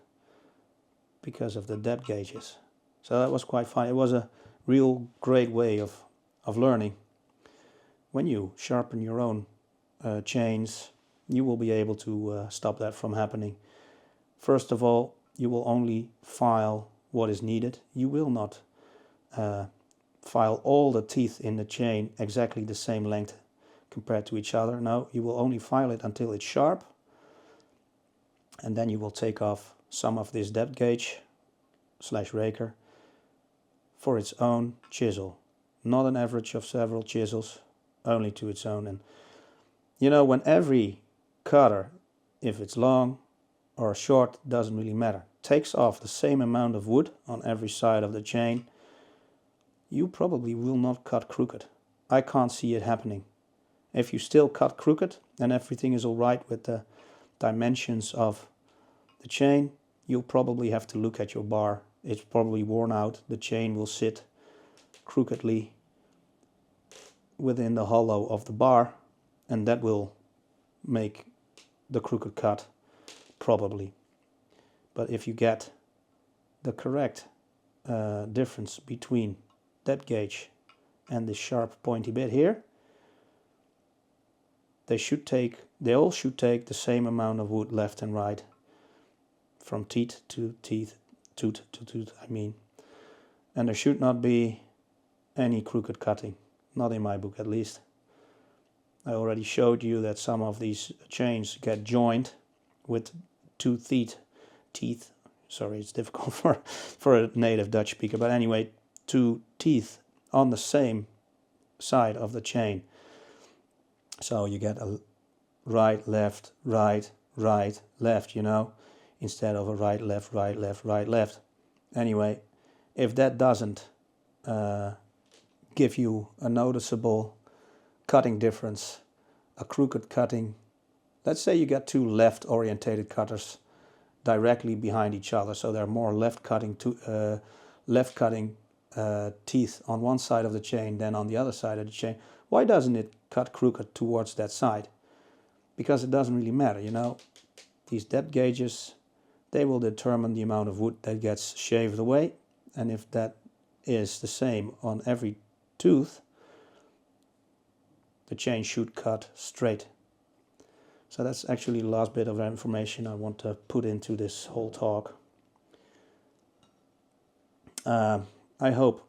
because of the depth gauges. So that was quite fun. It was a real great way of learning. When you sharpen your own chains, you will be able to stop that from happening. First of all, you will only file what is needed. You will not file all the teeth in the chain exactly the same length compared to each other. No, you will only file it until it's sharp, and then you will take off some of this depth gauge / raker for its own chisel. Not an average of several chisels, only to its own. And you know, when every cutter, if it's long or short, doesn't really matter, takes off the same amount of wood on every side of the chain, you probably will not cut crooked. I can't see it happening. If you still cut crooked and everything is all right with the dimensions of the chain, you'll probably have to look at your bar. It's probably worn out. The chain will sit crookedly within the hollow of the bar, and that will make the crooked cut, probably. But if you get the correct difference between depth gauge and this sharp pointy bit here, they all should take the same amount of wood left and right, from teeth to teeth, tooth to tooth, I mean. And there should not be any crooked cutting, not in my book at least. I already showed you that some of these chains get joined with two teeth. Sorry, it's difficult for a native Dutch speaker, but anyway, two teeth on the same side of the chain. So you get a right, left, right, right, left, you know, instead of a right, left, right, left, right, left. Anyway, if that doesn't give you a noticeable cutting difference, a crooked cutting, let's say you get two left orientated cutters directly behind each other, so there are more left cutting teeth on one side of the chain than on the other side of the chain. Why doesn't it cut crooked towards that side? Because it doesn't really matter, you know. These depth gauges, they will determine the amount of wood that gets shaved away, and if that is the same on every tooth, the chain should cut straight. So that's actually the last bit of information I want to put into this whole talk. I hope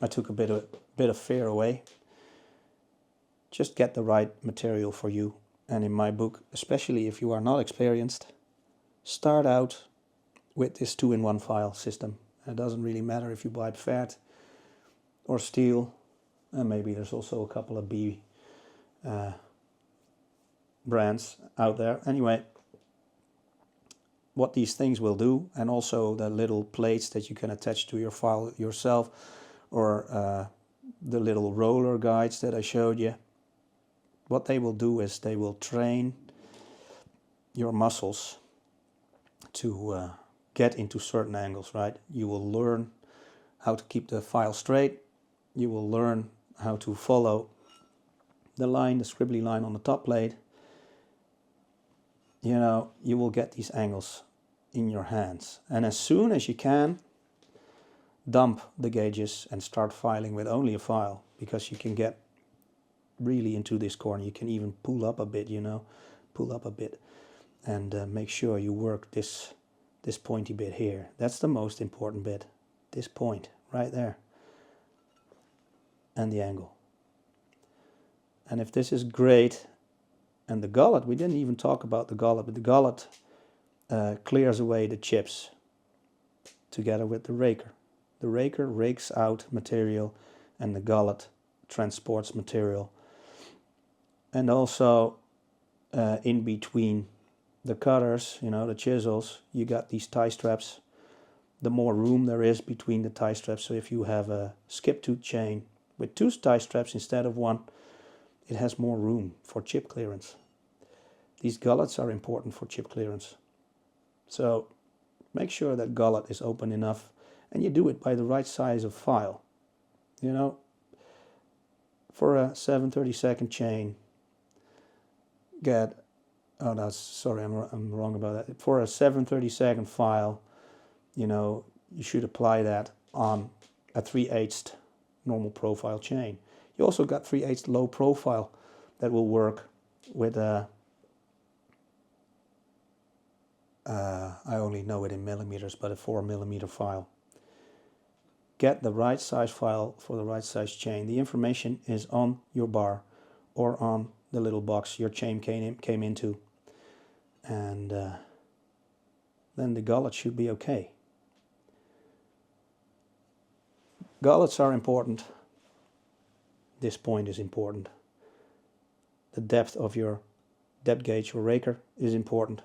I took a bit of fear away. Just get the right material for you. And in my book, especially if you are not experienced, start out with this 2-in-1 file system. It doesn't really matter if you buy Pferd or steel, and maybe there's also a couple of B brands out there. Anyway, what these things will do, and also the little plates that you can attach to your file yourself, or the little roller guides that I showed you, what they will do is they will train your muscles to get into certain angles, right? You will learn how to keep the file straight. You will learn how to follow the line, the scribbly line on the top plate. You know, you will get these angles in your hands. And as soon as you can, dump the gauges and start filing with only a file, because you can get really into this corner. You can even pull up a bit, you know, and make sure you work this pointy bit here. That's the most important bit, this point right there, and the angle. And if this is great, and the gullet, we didn't even talk about the gullet, but the gullet clears away the chips together with the raker. The raker rakes out material, and the gullet transports material And also in between the cutters, you know, the chisels, you got these tie straps. The more room there is between the tie straps, so if you have a skip tooth chain with 2 tie straps instead of 1, it has more room for chip clearance. These gullets are important for chip clearance. So make sure that gullet is open enough, and you do it by the right size of file. You know, for a 7/32 chain, get, oh that's, sorry, I'm wrong about that. For a 7/32 file, you know, you should apply that on a 3/8 normal profile chain. You also got 3/8 low profile that will work with a, I only know it in millimeters, but a 4mm file. Get the right size file for the right size chain. The information is on your bar or on the little box your chain came into, and then the gullet should be okay. Gullets are important. This point is important. The depth of your depth gauge or raker is important,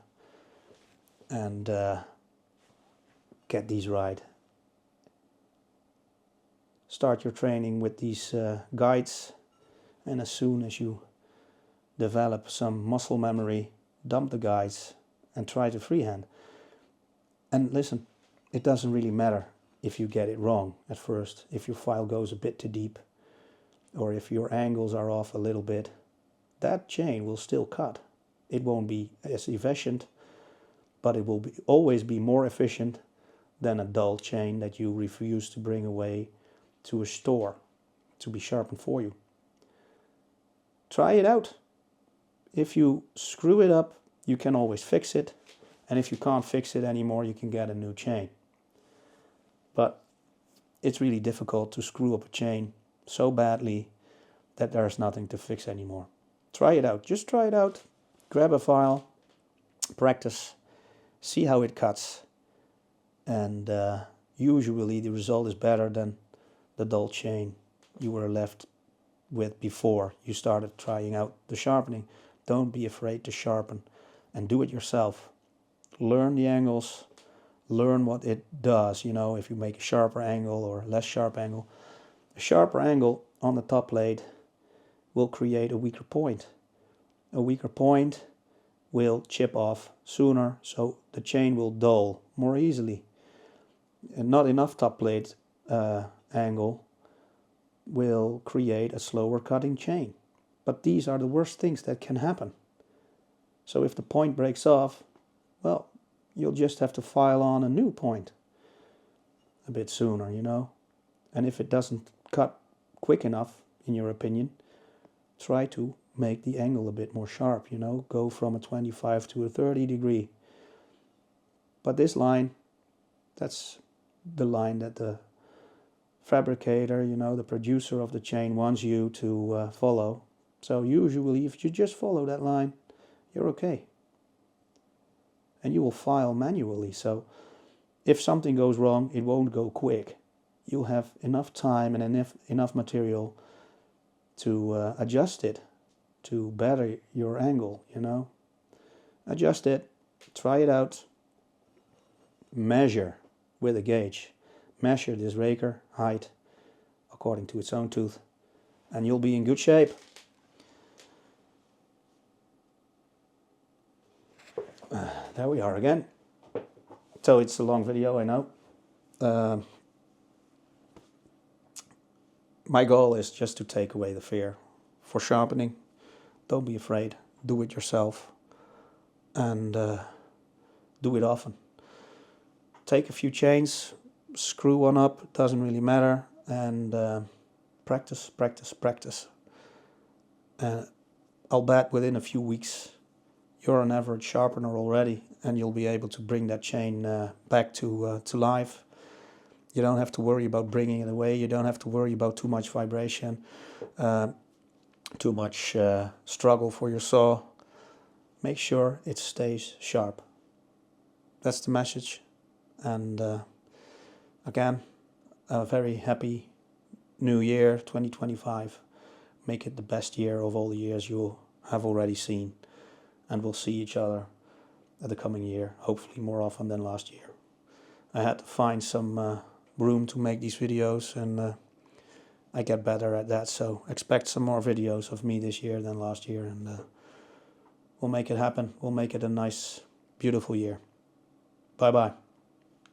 and get these right. Start your training with these guides, and as soon as you develop some muscle memory, dump the guides and try to freehand. And listen, it doesn't really matter if you get it wrong at first, if your file goes a bit too deep, or if your angles are off a little bit. That chain will still cut. It won't be as efficient, but it will always be more efficient than a dull chain that you refuse to bring away to a store to be sharpened for you. Try it out. If you screw it up, you can always fix it, and if you can't fix it anymore, you can get a new chain. But it's really difficult to screw up a chain so badly that there's nothing to fix anymore. Try it out. Just try it out. Grab a file, practice, see how it cuts, and usually the result is better than the dull chain you were left with before you started trying out the sharpening. Don't be afraid to sharpen, and do it yourself. Learn the angles, learn what it does, you know, if you make a sharper angle or less sharp angle. A sharper angle on the top blade will create a weaker point. A weaker point will chip off sooner, so the chain will dull more easily. And not enough top blade angle will create a slower cutting chain. But these are the worst things that can happen. So if the point breaks off, well, you'll just have to file on a new point a bit sooner, you know. And if it doesn't cut quick enough, in your opinion, try to make the angle a bit more sharp, you know. Go from a 25 to a 30 degree. But this line, that's the line that the fabricator, you know, the producer of the chain wants you to follow. So usually if you just follow that line, you're okay. And you will file manually, so if something goes wrong, it won't go quick. You'll have enough time and enough material to adjust it to better your angle, you know. Adjust it, try it out, measure with a gauge. Measure this raker height according to its own tooth, and you'll be in good shape. There we are again. So it's a long video, I know. My goal is just to take away the fear for sharpening. Don't be afraid. Do it yourself, and do it often. Take a few chains, screw one up, doesn't really matter, and practice, practice, practice. I'll bet within a few weeks you're an average sharpener already, and you'll be able to bring that chain back to life. You don't have to worry about bringing it away. You don't have to worry about too much vibration, too much struggle for your saw. Make sure it stays sharp. That's the message. And again, a very happy new year, 2025. Make it the best year of all the years you'll have already seen, and we'll see each other the coming year, hopefully more often than last year. I had to find some room to make these videos, and I get better at that, so expect some more videos of me this year than last year, and we'll make it happen. We'll make it a nice, beautiful year. Bye bye.